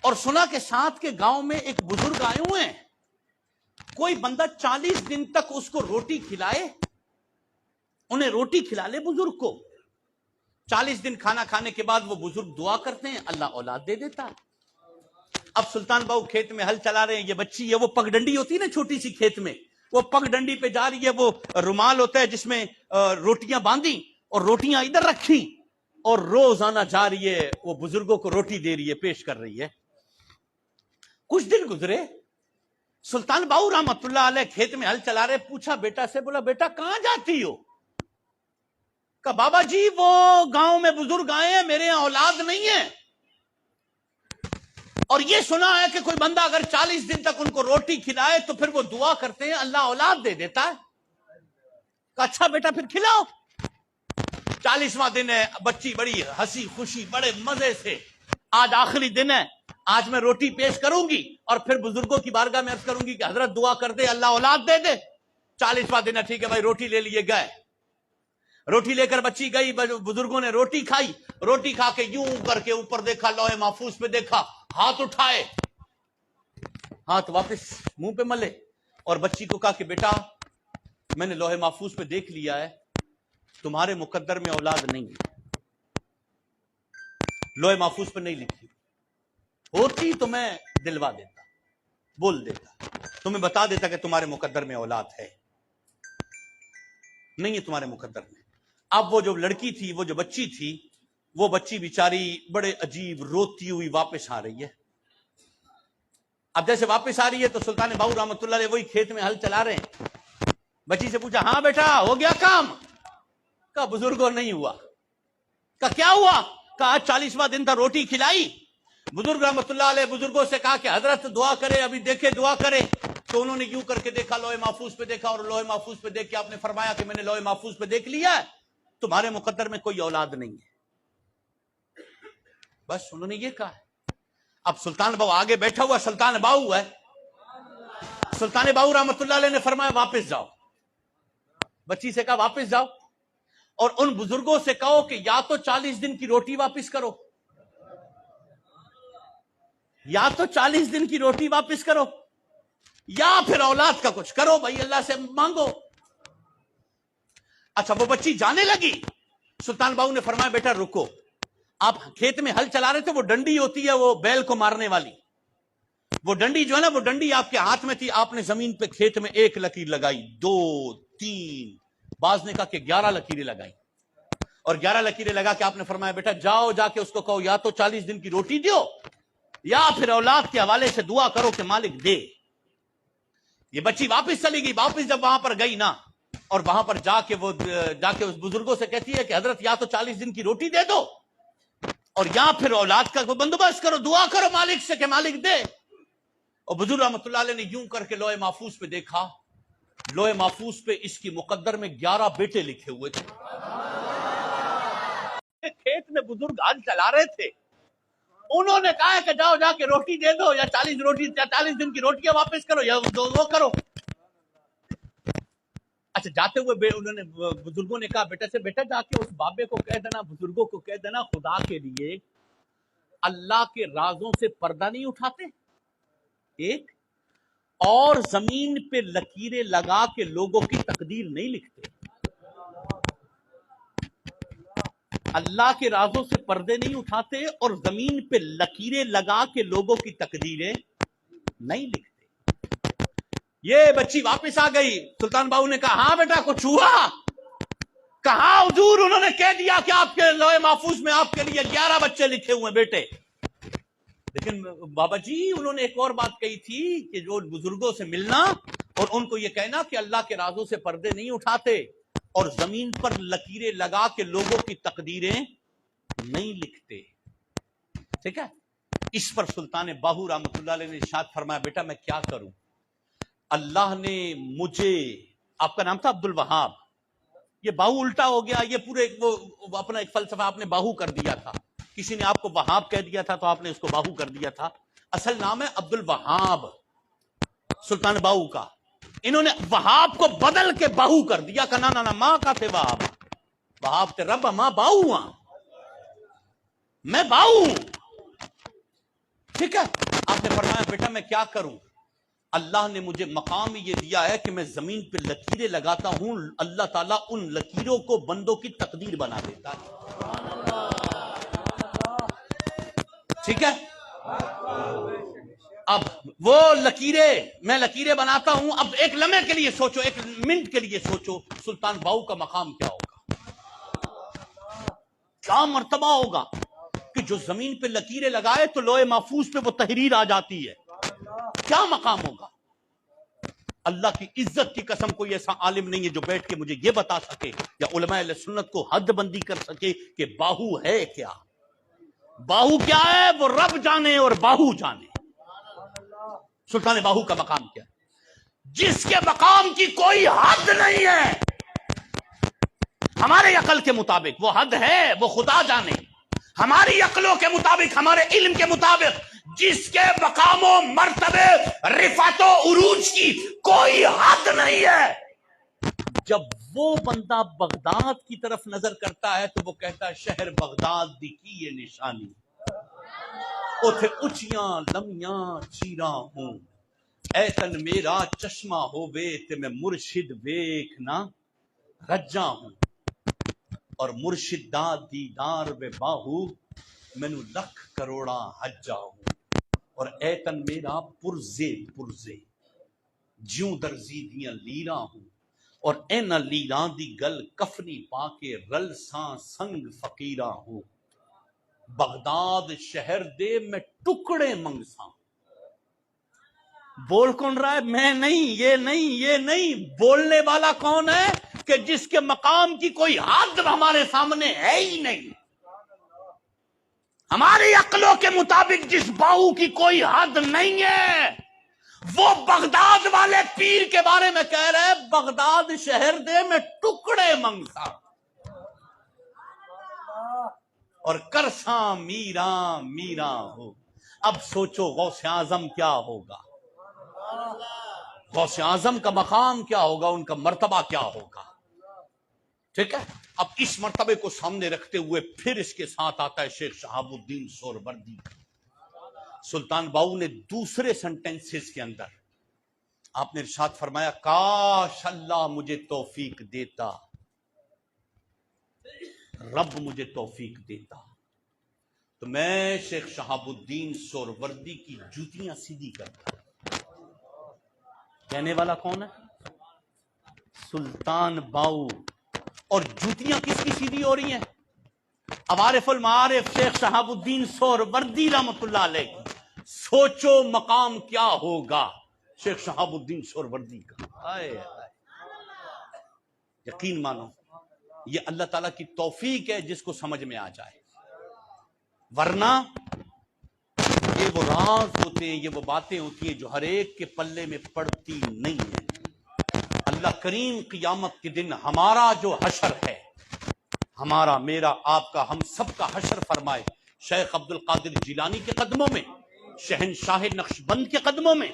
اور سنا کہ ساتھ کے گاؤں میں ایک بزرگ آئے ہوئے ہیں، کوئی بندہ 40 دن تک اس کو روٹی کھلائے، انہیں روٹی کھلا لے بزرگ کو. 40 دن کھانا کھانے کے بعد وہ بزرگ دعا کرتے ہیں، اللہ اولاد دے دیتا ہے. اب سلطان باہو کھیت میں ہل چلا رہے ہیں، یہ بچی ہے، وہ پگڈنڈی ہوتی ہے نا چھوٹی سی کھیت میں، وہ پگ ڈنڈی پہ جا رہی ہے, وہ رومال ہوتا ہے جس میں روٹیاں باندھی اور روٹیاں ادھر رکھی, اور روزانہ جا رہی ہے, وہ بزرگوں کو روٹی دے رہی ہے, پیش کر رہی ہے. کچھ دن گزرے, سلطان باؤ رحمت اللہ علیہ کھیت میں ہل چلا رہے, پوچھا بیٹا سے, بولا بیٹا کہاں جاتی ہو؟ کہا بابا جی وہ گاؤں میں بزرگ آئے ہیں, میرے یہاں اولاد نہیں ہے, اور یہ سنا ہے کہ کوئی بندہ اگر 40 دن تک ان کو روٹی کھلائے تو پھر وہ دعا کرتے ہیں اللہ اولاد دے دیتا ہے. کہا اچھا بیٹا پھر کھلاؤ. 40واں دن ہے, بچی بڑی ہنسی خوشی بڑے مزے سے, آج آخری دن ہے, آج میں روٹی پیش کروں گی اور پھر بزرگوں کی بارگاہ میں عرض کروں گی کہ حضرت دعا کر دے اللہ اولاد دے دے. 40واں دن ہے, ٹھیک ہے بھائی, روٹی لے لیے گئے. روٹی لے کر بچی گئی, بزرگوں نے روٹی کھائی, روٹی کھا کے یوں کر کے اوپر دیکھا, لوح محفوظ پہ دیکھا, ہاتھ اٹھائے, ہاتھ واپس منہ پہ ملے, اور بچی کو کہا کہ بیٹا میں نے لوح محفوظ پہ دیکھ لیا ہے, تمہارے مقدر میں اولاد نہیں ہے, لوح محفوظ پہ نہیں لکھی, ہوتی تو میں دلوا دیتا, بول دیتا, تمہیں بتا دیتا کہ تمہارے مقدر میں اولاد ہے, نہیں ہے تمہارے مقدر میں. اب وہ جو لڑکی تھی, وہ جو بچی تھی, وہ بچی بیچاری بڑے عجیب روتی ہوئی واپس آ رہی ہے. اب جیسے واپس آ رہی ہے تو سلطان باؤ رحمت اللہ علیہ وہی کھیت میں ہل چلا رہے ہیں. بچی سے پوچھا ہاں بیٹا ہو گیا کام؟ کہا بزرگوں نہیں ہوا. کہا کیا ہوا؟ کہا 40واں دن تھا, روٹی کھلائی, بزرگ رحمت اللہ علیہ بزرگوں سے کہا کہ حضرت دعا کرے, ابھی دیکھے دعا کرے, تو انہوں نے یوں کر کے دیکھا, لوح محفوظ پہ دیکھا, اور لوح محفوظ پہ دیکھ کے آپ نے فرمایا کہ میں نے لوح محفوظ پہ دیکھ لیا ہے, تمہارے مقدر میں کوئی اولاد نہیں ہے. بس انہوں نے یہ کہا. اب سلطان باؤ آگے بیٹھا ہوا, سلطان باؤ ہے, سلطان باؤ رحمت اللہ علیہ نے فرمایا واپس جاؤ. بچی سے کہا واپس جاؤ, اور ان بزرگوں سے کہو کہ یا تو 40 دن کی روٹی واپس کرو, یا تو 40 دن کی روٹی واپس کرو, یا پھر اولاد کا کچھ کرو, بھائی اللہ سے مانگو. اچھا وہ بچی جانے لگی, سلطان باؤ نے فرمایا بیٹا رکو, آپ کھیت میں ہل چلا رہے تھے, وہ ڈنڈی ہوتی ہے وہ بیل کو مارنے والی, وہ ڈنڈی جو ہے نا, وہ ڈنڈی آپ کے ہاتھ میں تھی, آپ نے زمین پہ کھیت میں 1 لکیر لگائی, 2 3, بعض نے کہا کہ 11 لکیریں لگائی, اور 11 لکیریں لگا کے آپ نے فرمایا بیٹا جاؤ, جا کے اس کو کہو یا تو 40 دن کی روٹی دیو, یا پھر اولاد کے حوالے سے دعا کرو کہ مالک دے. یہ بچی واپس چلی گئی. واپس جب وہاں پر گئی نا, اور وہاں پر جا کے اس بزرگوں سے کہتی ہے کہ حضرت یا تو 40 دن کی روٹی دے دو, اور یا پھر اولاد کا کوئی بندوبست کرو, دعا کرو مالک سے کہ مالک دے. اور بزرگ رحمت اللہ علیہ نے یوں کر کے لوح محفوظ پہ دیکھا, لوح محفوظ پہ اس کی مقدر میں 11 بیٹے لکھے ہوئے تھے. کھیت میں بزرگ ہل چلا رہے تھے, انہوں نے کہا کہ جاؤ جا کے روٹی دے دو, یا 40 دن کی روٹیاں واپس کرو, یا وہ کرو. اچھا جاتے ہوئے انہوں نے بزرگوں نے کہا بیٹا سے, بیٹا جا کے اس بابے کو کہہ دینا, بزرگوں کو کہہ دینا, خدا کے لیے اللہ کے رازوں سے پردہ نہیں اٹھاتے, ایک اور زمین پہ لکیریں لگا کے لوگوں کی تقدیر نہیں لکھتے. اللہ کے رازوں سے پردے نہیں اٹھاتے اور زمین پہ لکیریں لگا کے لوگوں کی تقدیریں نہیں لکھتے. یہ بچی واپس آ گئی. سلطان باؤ نے کہا ہاں بیٹا کچھ ہوا؟ کہا حضور انہوں نے کہہ دیا کہ آپ کے لوح محفوظ میں آپ کے لیے 11 بچے لکھے ہوئے بیٹے. لیکن بابا جی انہوں نے ایک اور بات کہی تھی کہ جو بزرگوں سے ملنا اور ان کو یہ کہنا کہ اللہ کے رازوں سے پردے نہیں اٹھاتے اور زمین پر لکیریں لگا کے لوگوں کی تقدیریں نہیں لکھتے. ٹھیک ہے. اس پر سلطان باہو رحمت اللہ علیہ نے ارشاد فرمایا بیٹا میں کیا کروں, اللہ نے مجھے, آپ کا نام تھا عبد الوہاب, یہ باہو الٹا ہو گیا, یہ پورے وہ اپنا ایک فلسفہ آپ نے باہو کر دیا تھا. کسی نے آپ کو وہاب کہہ دیا تھا تو آپ نے اس کو باہو کر دیا تھا. اصل نام ہے عبد الوہاب سلطان باہو کا. انہوں نے وہاب کو بدل کے باہو کر دیا. کہ نا ماں کا تھے وہاب, وہاب تے رب ماں باہو ہاں, میں باہو ہوں. ٹھیک ہے. آپ نے فرمایا بیٹا میں کیا کروں, اللہ نے مجھے مقام یہ دیا ہے کہ میں زمین پہ لکیریں لگاتا ہوں, اللہ تعالیٰ ان لکیروں کو بندوں کی تقدیر بنا دیتا ہے. ٹھیک ہے. اب وہ میں لکیریں بناتا ہوں. اب ایک لمحے کے لیے سوچو، ایک منٹ کے لیے سوچو، سلطان باہو کا مقام کیا ہوگا، کیا مرتبہ ہوگا کہ جو زمین پہ لکیریں لگائے تو لوح محفوظ پہ وہ تحریر آ جاتی ہے. کیا مقام ہوگا. اللہ کی عزت کی قسم کوئی ایسا عالم نہیں ہے جو بیٹھ کے مجھے یہ بتا سکے یا علماء اہل سنت کو حد بندی کر سکے کہ باہو ہے کیا. باہو کیا ہے وہ رب جانے اور باہو جانے. سلطان باہو کا مقام کیا ہے، جس کے مقام کی کوئی حد نہیں ہے. ہمارے عقل کے مطابق وہ حد ہے، وہ خدا جانے. ہماری عقلوں کے مطابق، ہمارے علم کے مطابق جس کے مقام و مرتبے رفعت و عروج کی کوئی حد نہیں ہے. جب وہ بندہ بغداد کی طرف نظر کرتا ہے تو وہ کہتا ہے شہر بغداد دی کی یہ نشانی، اوتھے اچیاں لمیاں چیراں ہوں. اے تن میرا چشمہ ہووے تے میں مرشد ویکھنا رجاں ہوں، اور مرشد دا دیدار بے باہو مینوں لکھ کروڑاں حجا ہوں. اور اے تن میرا پرزے پرزے جیوں درزی دیاں لیراں ہوں، اور اینا لیراں دی گل کفنی پا کے رل ساں سنگ فقیراں ہوں. بغداد شہر دے میں ٹکڑے منگساں. بول کون رہا ہے؟ میں نہیں، یہ نہیں، یہ نہیں. بولنے والا کون ہے کہ جس کے مقام کی کوئی حد ہمارے سامنے ہے ہی نہیں. ہماری عقلوں کے مطابق جس باہو کی کوئی حد نہیں ہے، وہ بغداد والے پیر کے بارے میں کہہ رہے بغداد شہر دے میں ٹکڑے منگسا اور کرساں میراں میراں ہو. اب سوچو غوث اعظم کیا ہوگا، غوث اعظم کا مقام کیا ہوگا، ان کا مرتبہ کیا ہوگا. ٹھیک ہے. اب اس مرتبے کو سامنے رکھتے ہوئے پھر اس کے ساتھ آتا ہے شیخ شہاب الدین سہروردی. سلطان باہو نے دوسرے سنٹینسز کے اندر آپ نے ارشاد فرمایا کاش اللہ مجھے توفیق دیتا، رب مجھے توفیق دیتا تو میں شیخ شہاب الدین سہروردی کی جوتیاں سیدھی کرتا. کہنے والا کون ہے؟ سلطان باہو. اور جوتیاں کس کی سیدھی ہو رہی ہیں؟ عوارف المعارف شیخ شہاب الدین سہروردی رحمۃ اللہ علیہ. سوچو مقام کیا ہوگا شیخ شہاب الدین سہروردی کا. آئے آئے. یقین مانو یہ اللہ تعالیٰ کی توفیق ہے جس کو سمجھ میں آ جائے، ورنہ یہ وہ راز ہوتے ہیں، یہ وہ باتیں ہوتی ہیں جو ہر ایک کے پلے میں پڑتی نہیں ہیں. اللہ کریم قیامت کے دن ہمارا جو حشر ہے، ہمارا، میرا، آپ کا، ہم سب کا حشر فرمائے شیخ عبد القادر جیلانی کے قدموں میں، شہنشاہ نقشبند کے قدموں میں،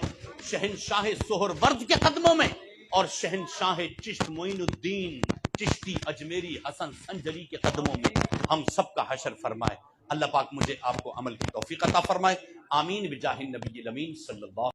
شہنشاہ سہرورد کے قدموں میں، اور شہنشاہ چشت معین الدین چشتی اجمیری حسن سنجری کے قدموں میں ہم سب کا حشر فرمائے. اللہ پاک مجھے آپ کو عمل کی توفیق عطا فرمائے. آمین بجاہ النبی الامین صلی اللہ